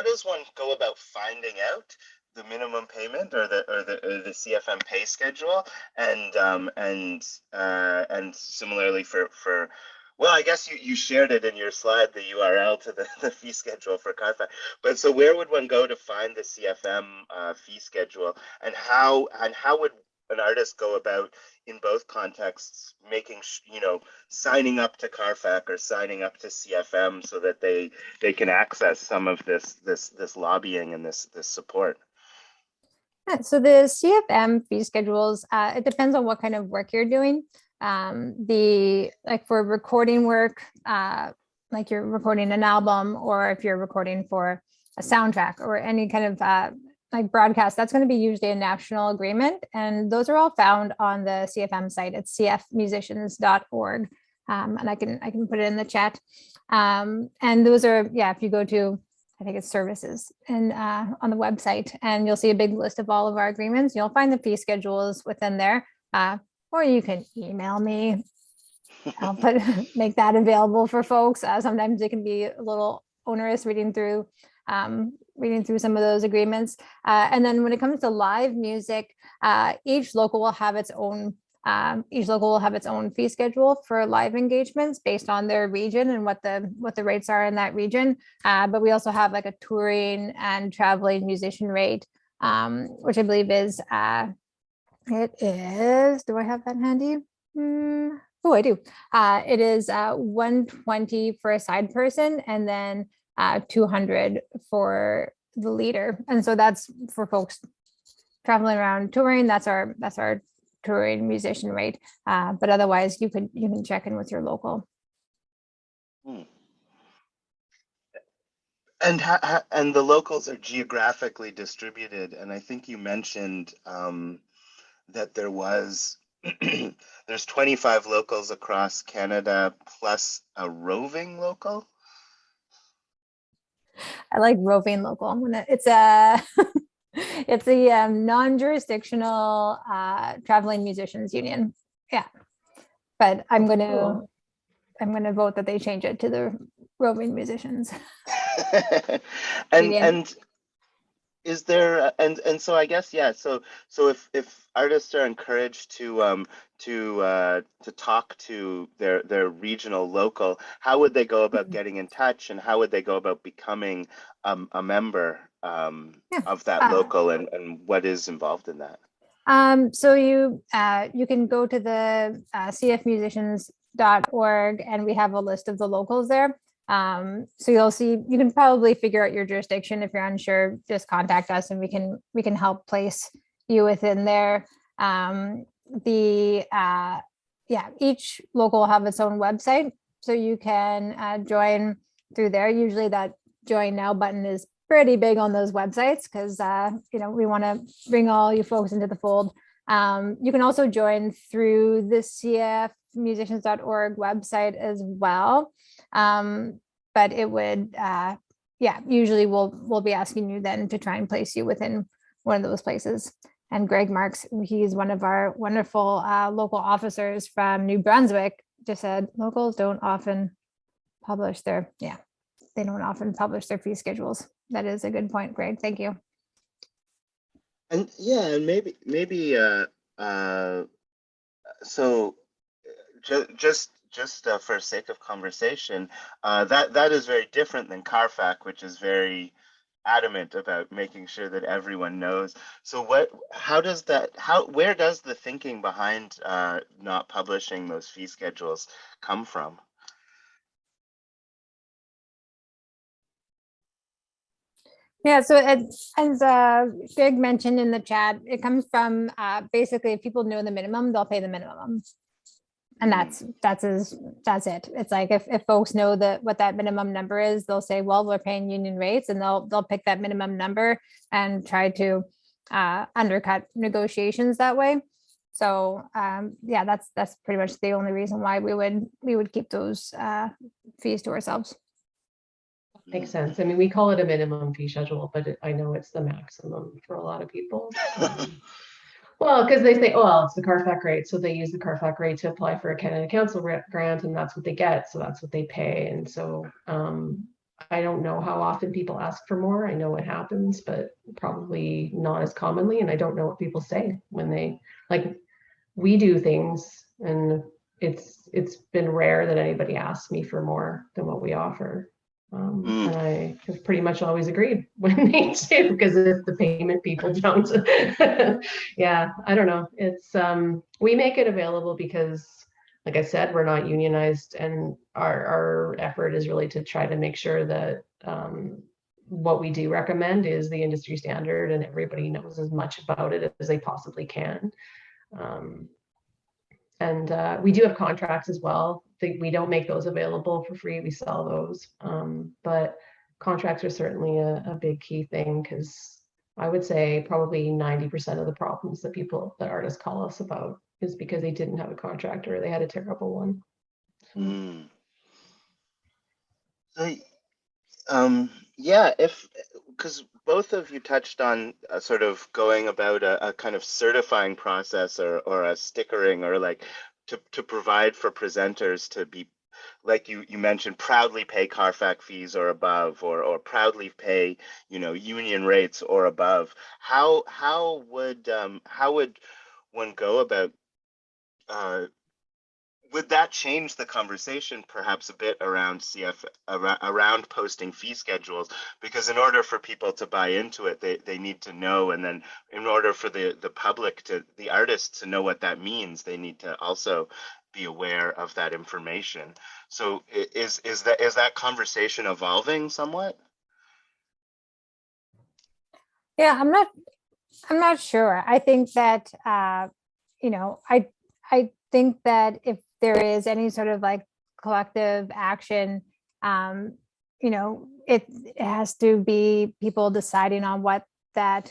does one go about finding out the minimum payment or the CFM pay schedule, and similarly for well, I guess you shared it in your slide, the URL to the fee schedule for CARFAC. But so where would one go to find the CFM fee schedule, and how would an artist go about in both contexts making, signing up to CARFAC or signing up to CFM so that they can access some of this lobbying and this support? So the CFM fee schedules, it depends on what kind of work you're doing. For recording work, like you're recording an album, or if you're recording for a soundtrack or any kind of like broadcast, that's going to be usually a national agreement. And those are all found on the CFM site. It's cfmusicians.org. And I can put it in the chat. And those are, if you go to, I think it's services and on the website, and you'll see a big list of all of our agreements. You'll find the fee schedules within there. Or you can email me. I'll make that available for folks. Sometimes it can be a little onerous reading through some of those agreements. And then when it comes to live music, each local will have its own fee schedule for live engagements based on their region and what the rates are in that region. But we also have like a touring and traveling musician rate, which I believe is it is, do I have that handy? Oh, I do. It is 120 for a side person, and then 200 for the leader. And so that's for folks traveling around touring. That's our touring musician rate. But otherwise, you can check in with your local. And the locals are geographically distributed. And I think you mentioned that there's 25 locals across Canada plus a roving local. I like roving local. It's a It's the non-jurisdictional traveling musicians union. Yeah, but I'm going to vote that they change it to the roving musicians. Union. And is there and so I guess, yeah, so if artists are encouraged to talk to their regional local, how would they go about getting in touch, and how would they go about becoming a member of that local, and what is involved in that? So you can go to the cfmusicians.org, and we have a list of the locals there. So you'll see, you can probably figure out your jurisdiction. If you're unsure, just contact us and we can help place you within there. Each local will have its own website, so you can join through there. Usually that join now button is pretty big on those websites, because we want to bring all you folks into the fold. You can also join through the cfmusicians.org website as well. But it would, usually we'll be asking you then to try and place you within one of those places. And Greg Marks, he's one of our wonderful local officers from New Brunswick, just said locals don't often publish their fee schedules. That is a good point, Greg. Thank you. And yeah, and maybe so just for sake of conversation, that is very different than CARFAC, which is very adamant about making sure that everyone knows. So where does the thinking behind not publishing those fee schedules come from? Yeah, so as Greg mentioned in the chat, it comes from basically, if people know the minimum, they'll pay the minimum. And that's it. It's like if folks know what that minimum number is, they'll say, well, we're paying union rates, and they'll pick that minimum number and try to undercut negotiations that way. So that's pretty much the only reason why we would keep those fees to ourselves. Makes sense. I mean, we call it a minimum fee schedule, but I know it's the maximum for a lot of people. Well, because they say, oh, it's the CARFAC rate. So they use the CARFAC rate to apply for a Canada Council grant, and that's what they get. So that's what they pay. And so I don't know how often people ask for more. I know it happens, but probably not as commonly. And I don't know what people say when they, like, we do things, and it's been rare that anybody asks me for more than what we offer. And I have pretty much always agreed when they do, because if the payment people don't, yeah, I don't know. It's we make it available because, like I said, we're not unionized, and our effort is really to try to make sure that what we do recommend is the industry standard, and everybody knows as much about it as they possibly can. And we do have contracts as well. We don't make those available for free. We sell those. But contracts are certainly a big key thing, because I would say probably 90% of the problems that artists call us about is because they didn't have a contract, or they had a terrible one. So, because both of you touched on sort of going about a kind of certifying process, or a stickering, or like to provide for presenters to be, like you mentioned, proudly pay CARFAC fees or above, or proudly pay union rates or above. How would one go about would that change the conversation perhaps a bit around around posting fee schedules? Because in order for people to buy into it, they need to know, and then in order for the public, the artists, to know what that means, they need to also be aware of that information. So is that conversation evolving somewhat? Yeah, I'm not sure. I think that I think that if there is any sort of like collective action, it has to be people deciding on what that,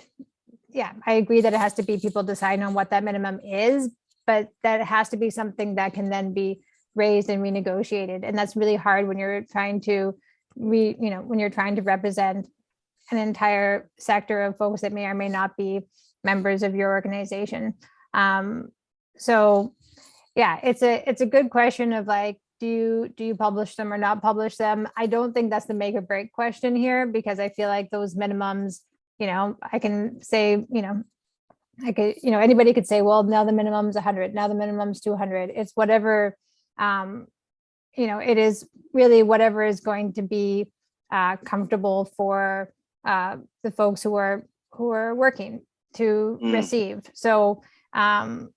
I agree that it has to be people deciding on what that minimum is, but that it has to be something that can then be raised and renegotiated. And that's really hard when you're trying to represent an entire sector of folks that may or may not be members of your organization. So yeah, it's a good question of like, do you publish them or not publish them? I don't think that's the make or break question here, because I feel like those minimums, I can say, anybody could say, well, now the minimum's 100, now the minimum's 200. It's whatever, it is really whatever is going to be comfortable for the folks who are working to receive. So, and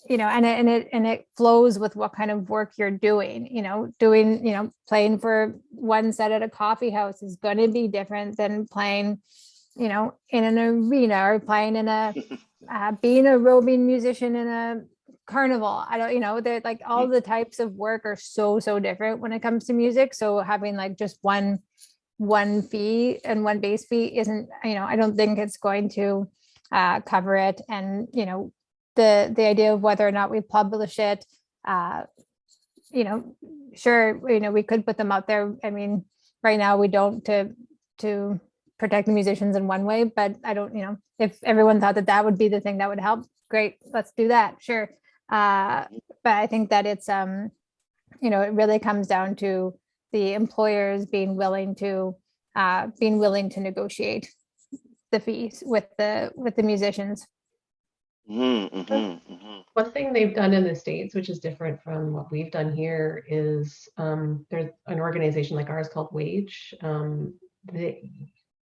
it flows with what kind of work you're doing. Playing for one set at a coffee house is going to be different than playing, in an arena, or playing in a being a roving musician in a carnival. I don't, they're like, all the types of work are so different when it comes to music. So having like just one fee and one base fee isn't, I don't think it's going to cover it. And the idea of whether or not we publish it, sure, we could put them out there. I mean, right now we don't, to protect the musicians in one way, but I don't, if everyone thought that would be the thing that would help, great, let's do that, sure. But I think that it's it really comes down to the employers being willing to negotiate the fees with the musicians. One thing they've done in the States, which is different from what we've done here, is there's an organization like ours called Wage.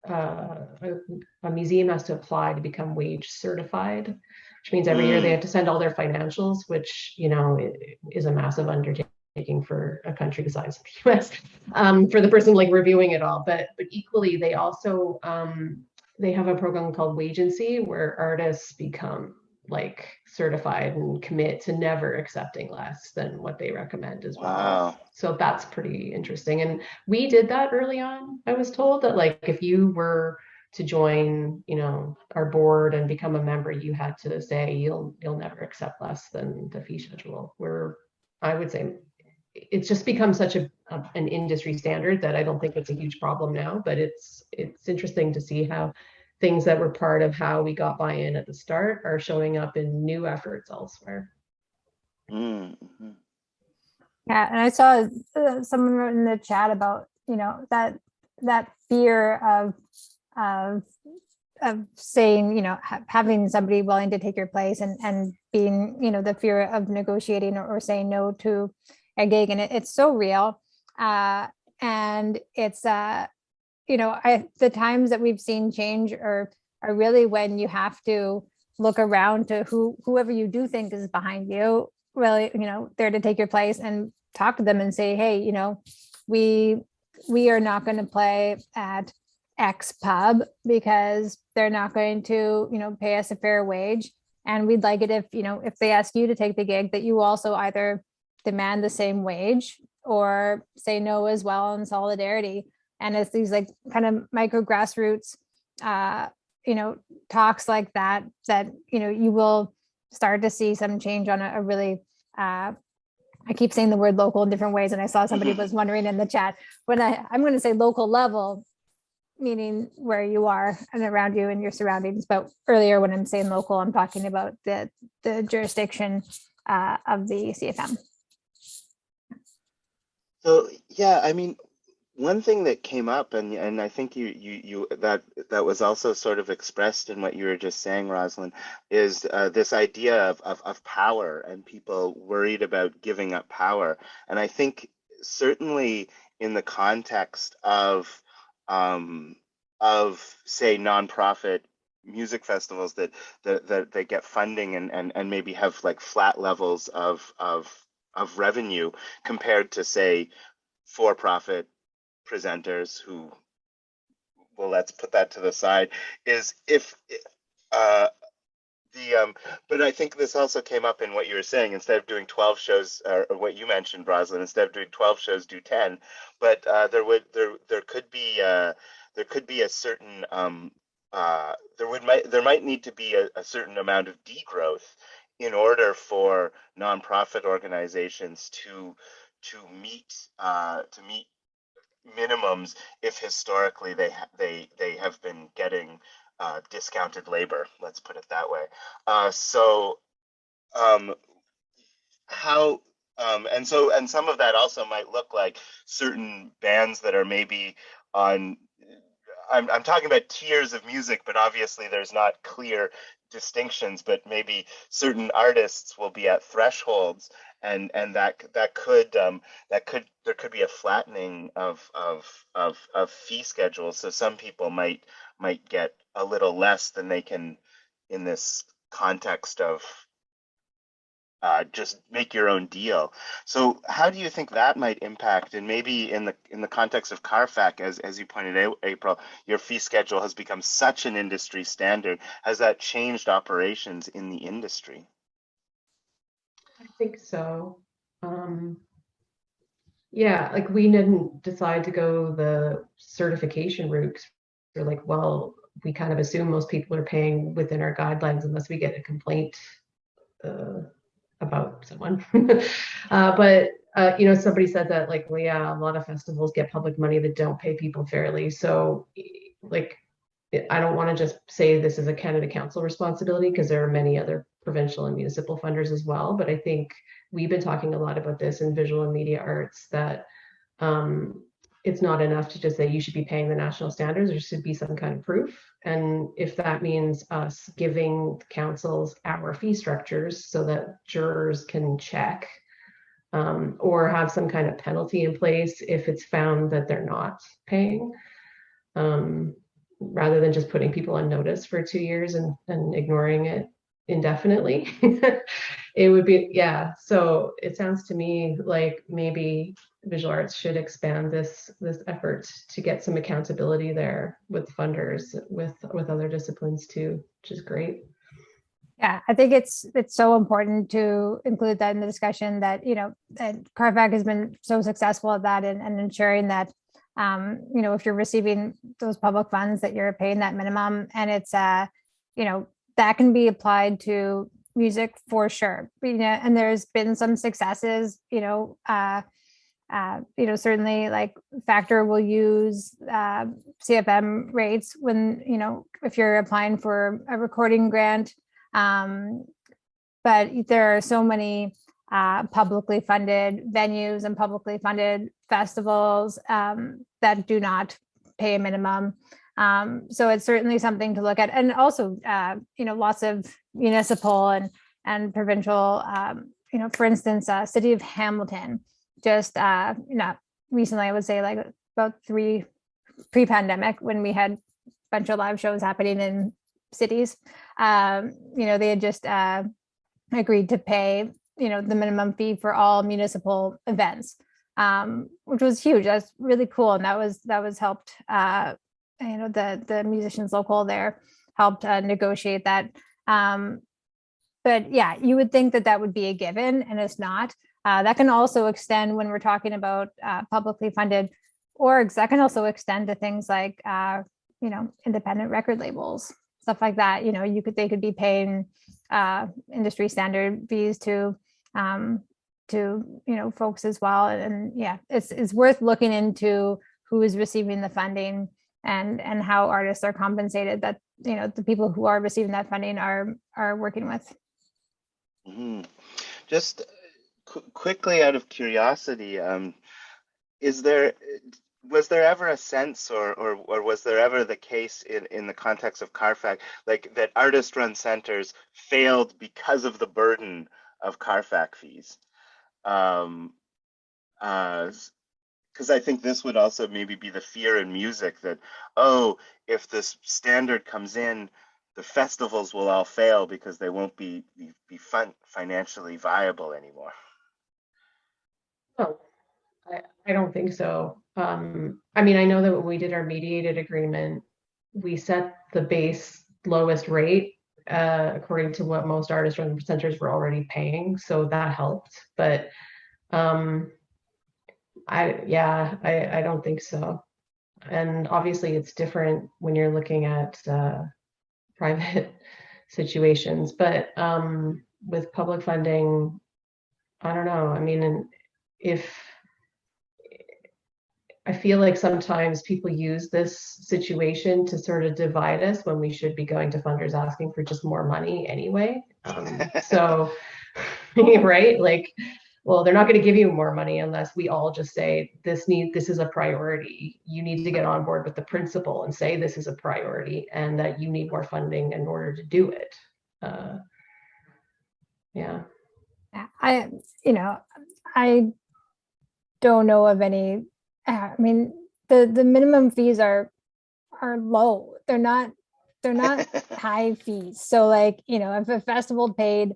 A museum has to apply to become Wage certified, which means every year they have to send all their financials, which is a massive undertaking for a country the size of the US, for the person like reviewing it all. But equally, they also they have a program called Wagency, where artists become like certified and commit to never accepting less than what they recommend as well. Wow. So that's pretty interesting. And we did that early on. I was told that like if you were to join, our board and become a member, you had to say you'll never accept less than the fee schedule. Where I would say it's just become such an industry standard that I don't think it's a huge problem now. But it's interesting to see how things that were part of how we got buy-in at the start are showing up in new efforts elsewhere. Mm-hmm. Yeah, and I saw someone wrote in the chat about that fear of saying having somebody willing to take your place and being the fear of negotiating or saying no to a gig, and it's so real, and it's the times that we've seen change are really when you have to look around to whoever you do think is behind you, really, there to take your place, and talk to them and say, hey, we are not going to play at X pub because they're not going to, pay us a fair wage. And we'd like it if they ask you to take the gig, that you also either demand the same wage or say no as well in solidarity. And it's these like kind of micro grassroots, talks like that, you will start to see some change on a really, I keep saying the word local in different ways. And I saw somebody was wondering in the chat, when I'm going to say local level, meaning where you are and around you and your surroundings. But earlier when I'm saying local, I'm talking about the jurisdiction of the CFM. So yeah, I mean, one thing that came up, and I think you that was also sort of expressed in what you were just saying, Rosalind, is this idea of power and people worried about giving up power. And I think certainly in the context of say nonprofit music festivals that they get funding and maybe have like flat levels of revenue compared to say for-profit presenters who, well, let's put that to the side, is if but I think this also came up in what you were saying, instead of doing 12 shows, or what you mentioned, Rosalind, instead of doing 12 shows, do 10. But there could be a certain there might need to be a certain amount of degrowth in order for nonprofit organizations to meet minimums if historically they have been getting discounted labor. Let's put it that way. So how and some of that also might look like certain bands that are maybe on. I'm talking about tiers of music, but obviously there's not clear distinctions. But maybe certain artists will be at thresholds, and that could there could be a flattening of fee schedules. So some people might get a little less than they can in this context of just make your own deal. So how do you think that might impact? And maybe in the context of CARFAC, as you pointed out, April, your fee schedule has become such an industry standard. Has that changed operations in the industry? I think so. Yeah, like we didn't decide to go the certification route. We're like, well, we kind of assume most people are paying within our guidelines unless we get a complaint about someone. But somebody said that, like, well, yeah, a lot of festivals get public money that don't pay people fairly. So like, I don't want to just say this is a Canada Council responsibility, because there are many other provincial and municipal funders as well. But I think we've been talking a lot about this in visual and media arts, that it's not enough to just say you should be paying the national standards. There should be some kind of proof. And if that means us giving councils our fee structures so that jurors can check, or have some kind of penalty in place if it's found that they're not paying, rather than just putting people on notice for 2 years and ignoring it indefinitely. It would be, yeah. So it sounds to me like maybe visual arts should expand this effort to get some accountability there with funders, with other disciplines too, which is great. Yeah, I think it's so important to include that in the discussion, that that CARFAC has been so successful at that, and ensuring that if you're receiving those public funds, that you're paying that minimum, and it's that can be applied to music for sure. And there's been some successes. Certainly, like Factor will use CFM rates when if you're applying for a recording grant. But there are so many publicly funded venues and publicly funded festivals that do not pay a minimum. So it's certainly something to look at. And also, lots of municipal and provincial, for instance, City of Hamilton, just recently, I would say like about pre-pandemic, when we had a bunch of live shows happening in cities, they had just agreed to pay the minimum fee for all municipal events, which was huge. That's really cool. And that was helped, the musicians local there helped negotiate that. But yeah, you would think that would be a given, and it's not. That can also extend when we're talking about publicly funded orgs. That can also extend to things like independent record labels, stuff like that. They could be paying industry standard fees to folks as well. And yeah, it's worth looking into who is receiving the funding and how artists are compensated, that the people who are receiving that funding are working with. Mm-hmm. Just quickly, out of curiosity, was there ever a sense, or was there ever the case in the context of CARFAC, like that artist-run centers failed because of the burden of CARFAC fees? Because I think this would also maybe be the fear in music, that, oh, if this standard comes in, the festivals will all fail because they won't be financially viable anymore. Oh, I don't think so. I know that when we did our mediated agreement, we set the base lowest rate according to what most artist-run centers were already paying, so that helped. But I don't think so. And obviously, it's different when you're looking at private situations. But with public funding, I don't know. And if I feel like sometimes people use this situation to sort of divide us when we should be going to funders asking for just more money anyway. So, right? Like, well, they're not going to give you more money unless we all just say this is a priority. You need to get on board with the principle and say this is a priority and that you need more funding in order to do it. Yeah. I don't know of any. I mean, the minimum fees are low. They're not high fees. So like, if a festival paid,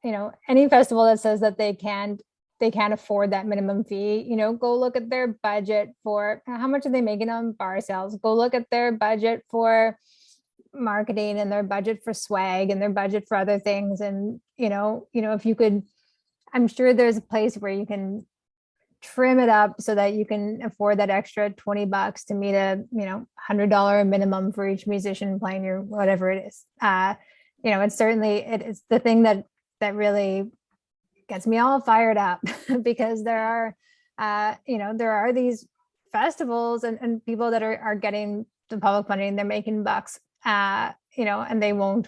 any festival that says that they can't afford that minimum fee, go look at their budget for how much are they making on bar sales. Go look at their budget for marketing and their budget for swag and their budget for other things. And, if you could, I'm sure there's a place where you can trim it up so that you can afford that extra $20 to meet a $100 minimum for each musician playing your whatever it is. It's certainly it's the thing that really gets me all fired up because there are these festivals and people that are getting the public funding, they're making bucks, and they won't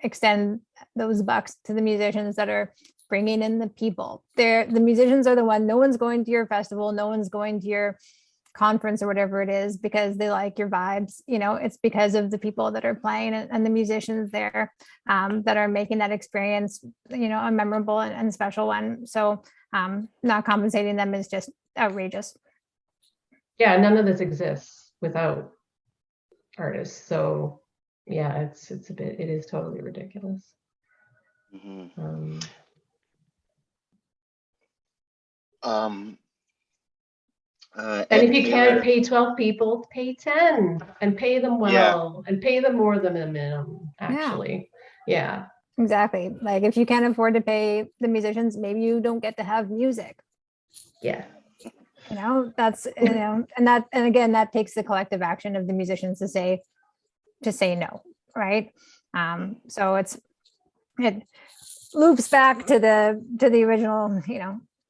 extend those bucks to the musicians that are bringing in the people. The musicians are the one. No one's going to your festival. No one's going to your conference or whatever it is because they like your vibes. It's because of the people that are playing and the musicians there that are making that experience, a memorable and special one. So not compensating them is just outrageous. Yeah, none of this exists without artists. So yeah, it is totally ridiculous. Mm-hmm. And if you can't pay 12 people, pay 10 and pay them well and pay them more than a minimum, actually. Yeah. Exactly. Like if you can't afford to pay the musicians, maybe you don't get to have music. Yeah. That's, and again, that takes the collective action of the musicians to say no. Right. So it loops back to the original,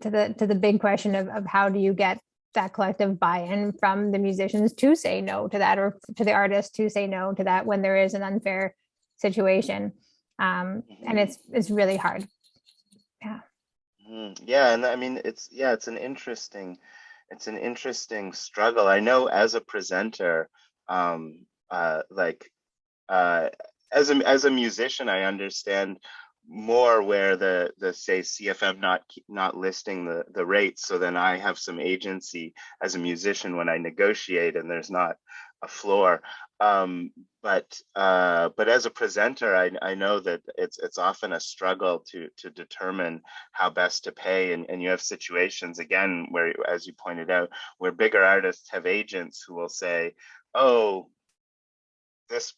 to the big question of how do you get that collective buy-in from the musicians to say no to that, or to the artists to say no to that when there is an unfair situation. And it's really hard. Yeah. Yeah. And I mean, it's an interesting struggle. I know as a presenter, as a musician, I understand more where the say CFM not listing the rates, so then I have some agency as a musician when I negotiate and there's not a floor. But as a presenter, I know that it's often a struggle to determine how best to pay, and you have situations again where, as you pointed out, where bigger artists have agents who will say, oh,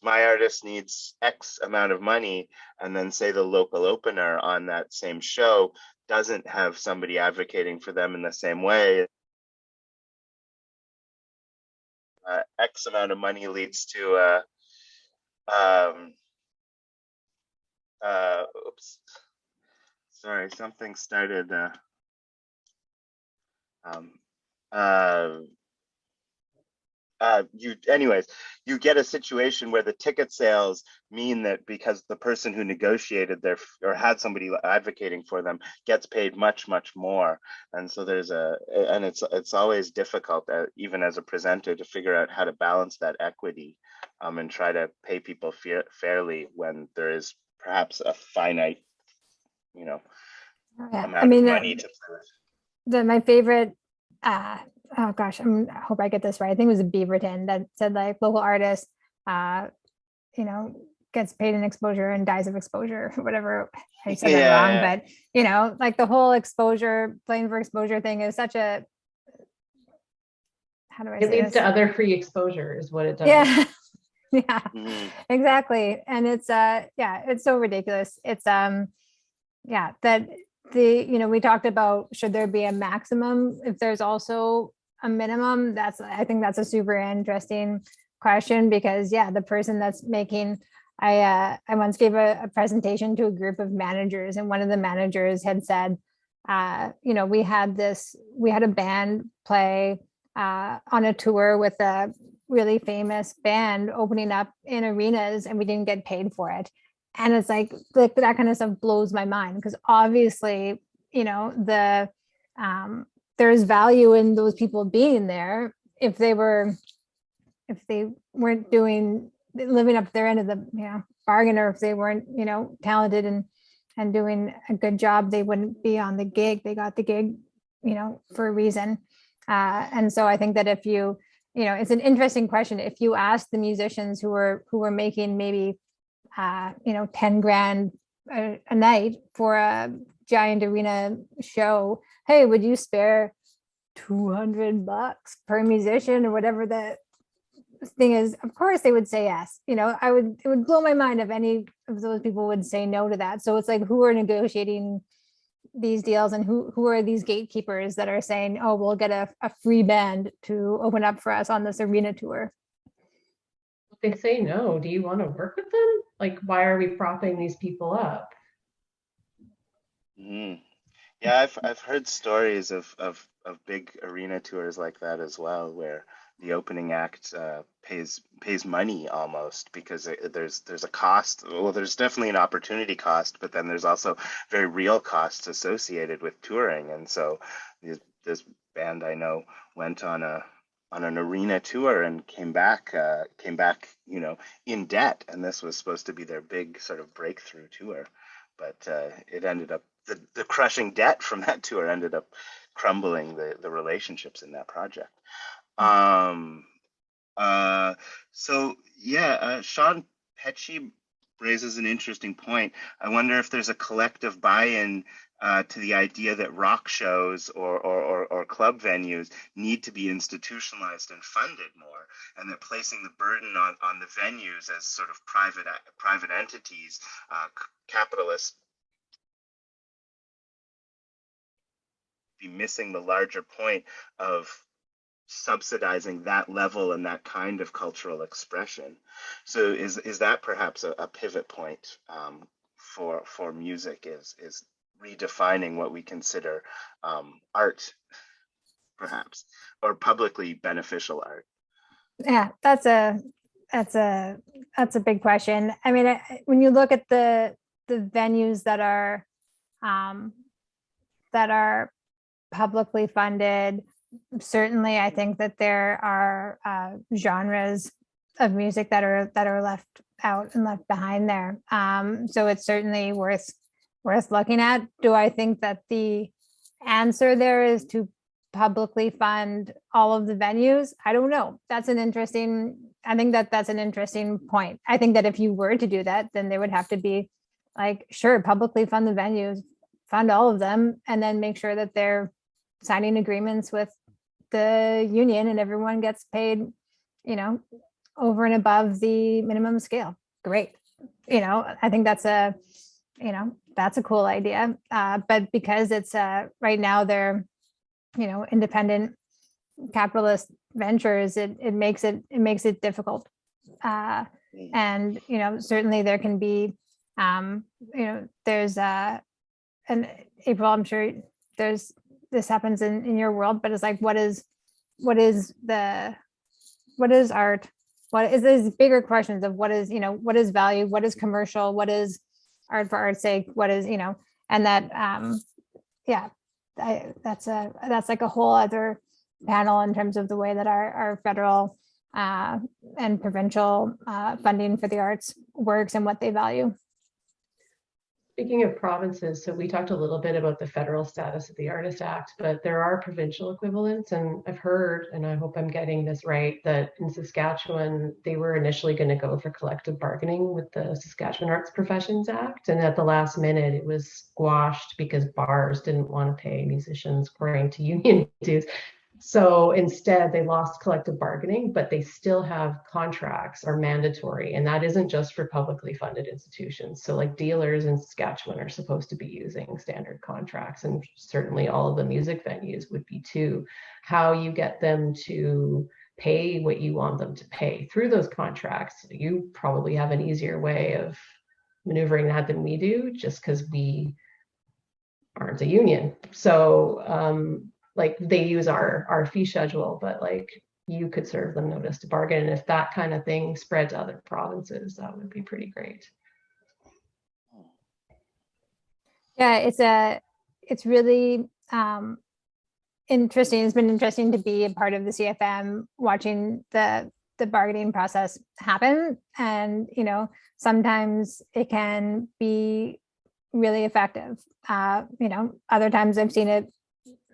my artist needs X amount of money, and then say the local opener on that same show doesn't have somebody advocating for them in the same way. X amount of money leads to oops, sorry, something started. You get a situation where the ticket sales mean that because the person who negotiated or had somebody advocating for them gets paid much, much more. And so it's always difficult, even as a presenter, to figure out how to balance that equity and try to pay people fairly when there is perhaps a finite, amount of money to play with. My favorite, oh gosh, I hope I get this right. I think it was a Beaverton that said like local artist, gets paid in exposure and dies of exposure, whatever. I said that wrong, but like the whole playing for exposure thing is such a, how do I say it leads this? to other free exposure is what it does. Yeah. Yeah, exactly. And it's it's so ridiculous. It's that we talked about, should there be a maximum if there's also a minimum? I think that's a super interesting question, because the person that's making, I once gave a presentation to a group of managers, and one of the managers had said, we had a band play on a tour with a really famous band opening up in arenas and we didn't get paid for it. And it's like that kind of stuff blows my mind, because obviously, you know, there's value in those people being there if they weren't living up to their end of the, you know, bargain, or if they weren't, you know, talented and doing a good job, they wouldn't be on the gig. They got the gig, you know, for a reason. And so I think that if you know, it's an interesting question. If you ask the musicians who were making maybe, you know, 10 grand a night for a giant arena show, hey, would you spare $200 per musician or whatever the thing is? Of course they would say yes. You know, it would blow my mind if any of those people would say no to that. So it's like, who are negotiating these deals, and who are these gatekeepers that are saying, oh, we'll get a free band to open up for us on this arena tour? If they say no, do you want to work with them? Like, why are we propping these people up? Mm. Yeah, I've heard stories of big arena tours like that as well, where the opening act pays money almost, because there's a cost. Well, there's definitely an opportunity cost, but then there's also very real costs associated with touring. And so this band I know went on an arena tour and came back, you know, in debt. And this was supposed to be their big sort of breakthrough tour, but it ended up, the crushing debt from that tour ended up crumbling the relationships in that project. So yeah, Sean Petchy raises an interesting point. I wonder if there's a collective buy-in to the idea that rock shows or club venues need to be institutionalized and funded more, and that placing the burden on the venues as sort of private entities, capitalist, be missing the larger point of subsidizing that level and that kind of cultural expression. So is that perhaps a pivot point for music, is redefining what we consider art, perhaps, or publicly beneficial art? Yeah, that's a big question. I mean, when you look at the venues that are publicly funded, certainly I think that there are genres of music that are left out and left behind there. So it's certainly worth looking at. Do I think that the answer there is to publicly fund all of the venues? I don't know. I think that's an interesting point. I think that if you were to do that, then there would have to be like, sure, publicly fund the venues, fund all of them, and then make sure that they're signing agreements with the union and everyone gets paid, you know, over and above the minimum scale. Great. You know, I think that's a cool idea. But because it's right now they're, you know, independent capitalist ventures, it makes it difficult. And, you know, certainly there can be, you know, there's and April, I'm sure this happens in your world, but it's like, what is art? What is these bigger questions of what is, you know, what is value? What is commercial? What is art for art's sake? What is, you know, and that, yeah, that's like a whole other panel in terms of the way that our federal and provincial funding for the arts works and what they value. Speaking of provinces, so we talked a little bit about the federal status of the Artist Act, but there are provincial equivalents. And I've heard, and I hope I'm getting this right, that in Saskatchewan, they were initially going to go for collective bargaining with the Saskatchewan Arts Professions Act. And at the last minute, it was squashed because bars didn't want to pay musicians according to union dues. So instead, they lost collective bargaining, but they still have contracts are mandatory. And that isn't just for publicly funded institutions. So like dealers in Saskatchewan are supposed to be using standard contracts, and certainly all of the music venues would be too. How you get them to pay what you want them to pay through those contracts, you probably have an easier way of maneuvering that than we do, just because we aren't a union. So like they use our fee schedule, but like you could serve them notice to bargain. And if that kind of thing spread to other provinces, that would be pretty great. Yeah, it's really interesting. It's been interesting to be a part of the CFM, watching the bargaining process happen. And, you know, sometimes it can be really effective. You know, other times I've seen it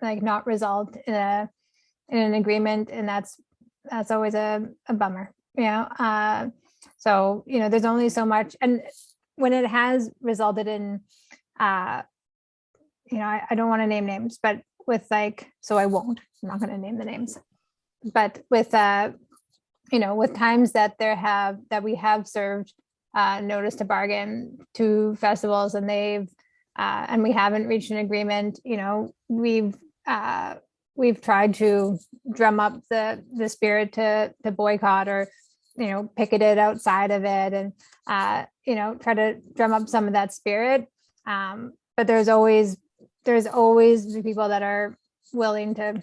like not result in an agreement, and that's always a bummer, you know. So, you know, there's only so much, and when it has resulted in you know, I don't want to name names, but with like, so I won't, I'm not going to name the names, but with you know, with times that we have served notice to bargain to festivals, and they've and we haven't reached an agreement, you know, we've tried to drum up the spirit to boycott, or, you know, picket it outside of it, and you know, try to drum up some of that spirit. But there's always the people that are willing to,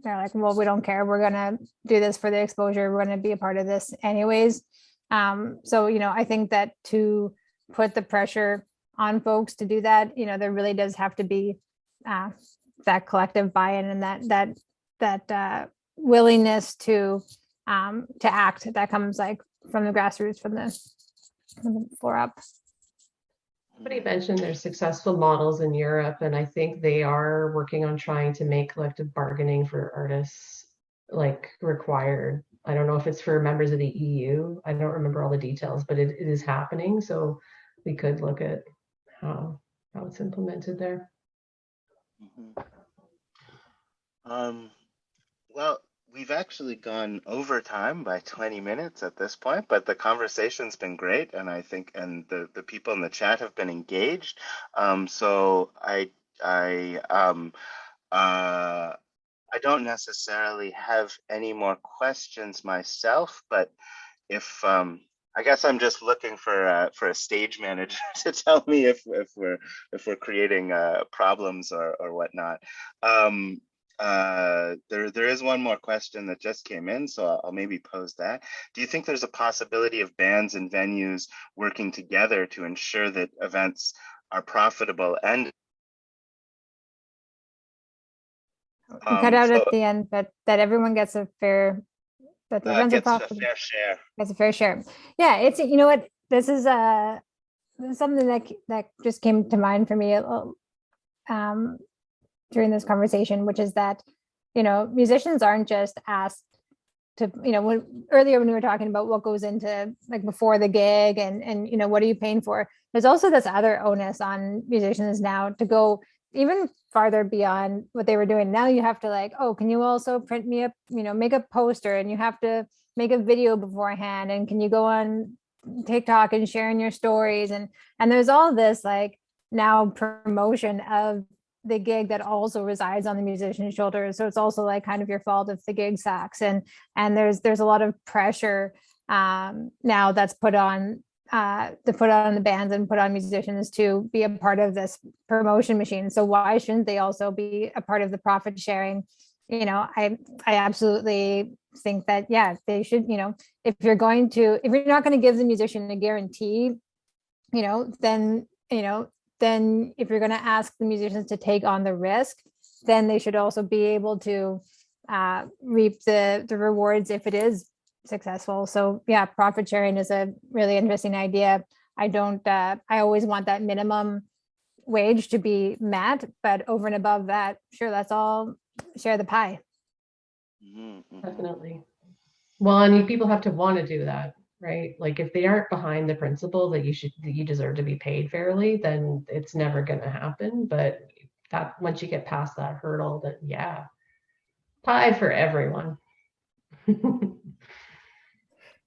they're like, well, we don't care, we're gonna do this for the exposure, we're gonna be a part of this anyways. So, you know, I think that to put the pressure on folks to do that, you know, there really does have to be that collective buy-in, and that willingness to act that comes like from the grassroots, from the floor up. Somebody mentioned there's successful models in Europe, and I think they are working on trying to make collective bargaining for artists like required. I don't know if it's for members of the EU. I don't remember all the details, but it is happening. So we could look at how it's implemented there. Well, we've actually gone over time by 20 minutes at this point, but the conversation's been great, and I think, and the people in the chat have been engaged. So I don't necessarily have any more questions myself, but if I guess I'm just looking for a stage manager to tell me if we're creating problems or whatnot. There is one more question that just came in, so I'll maybe pose that. Do you think there's a possibility of bands and venues working together to ensure that events are profitable and cut out at the end, but that everyone gets a fair, that the events are profitable, fair share? gets a fair share. Yeah, it's, you know what, this is something that just came to mind for me during this conversation, which is that, you know, musicians aren't just asked to, you know, earlier when we were talking about what goes into like before the gig and you know, what are you paying for? There's also this other onus on musicians now to go even farther beyond what they were doing. Now you have to like, oh, can you also print me up, you know, make a poster, and you have to make a video beforehand, and can you go on TikTok and share in your stories, and there's all this like now promotion of the gig that also resides on the musician's shoulders. So it's also like kind of your fault if the gig sucks, and there's a lot of pressure now that's put on the bands and put on musicians to be a part of this promotion machine. So why shouldn't they also be a part of the profit sharing? You know, I absolutely think that, yeah, they should, you know, if you're not going to give the musician a guarantee, you know, then if you're going to ask the musicians to take on the risk, then they should also be able to reap the rewards if it is successful. So yeah, profit sharing is a really interesting idea. I always want that minimum wage to be met, but over and above that, sure, let's all share the pie. Definitely. Well, I mean, people have to want to do that, right? Like if they aren't behind the principle that you deserve to be paid fairly, then it's never going to happen. But that once you get past that hurdle, then yeah, pie for everyone.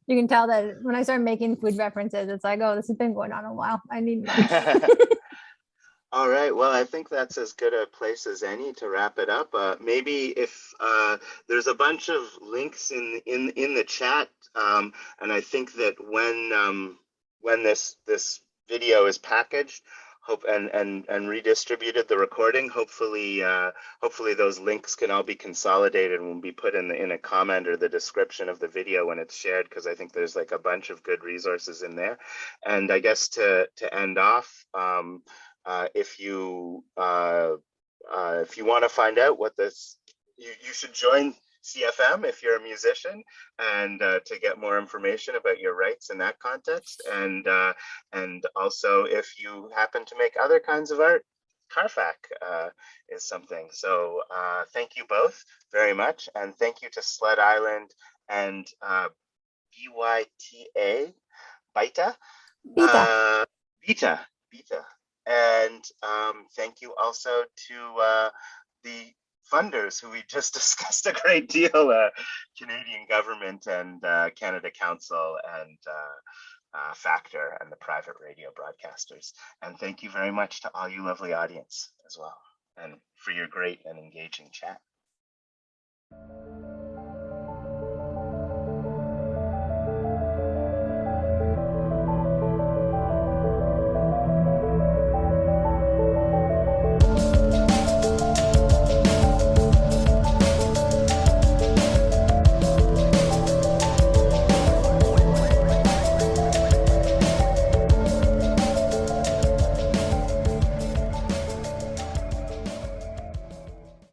You can tell that when I start making food references, it's like, oh, this has been going on a while. I need more. All right. Well, I think that's as good a place as any to wrap it up. Maybe if there's a bunch of links in the chat, and I think that when this video is packaged, hope and redistributed the recording. Hopefully, hopefully those links can all be consolidated and will be put in a comment or the description of the video when it's shared, because I think there's like a bunch of good resources in there. And I guess to end off, if you want to find out what this, you should join CFM if you're a musician, and to get more information about your rights in that context, and also if you happen to make other kinds of art, CARFAC is something. So thank you both very much, and thank you to Sled Island and Byta, Byta, Byta. Byta, and thank you also to the funders who we just discussed a great deal, Canadian government and Canada Council and Factor and the private radio broadcasters. And thank you very much to all you lovely audience as well, and for your great and engaging chat.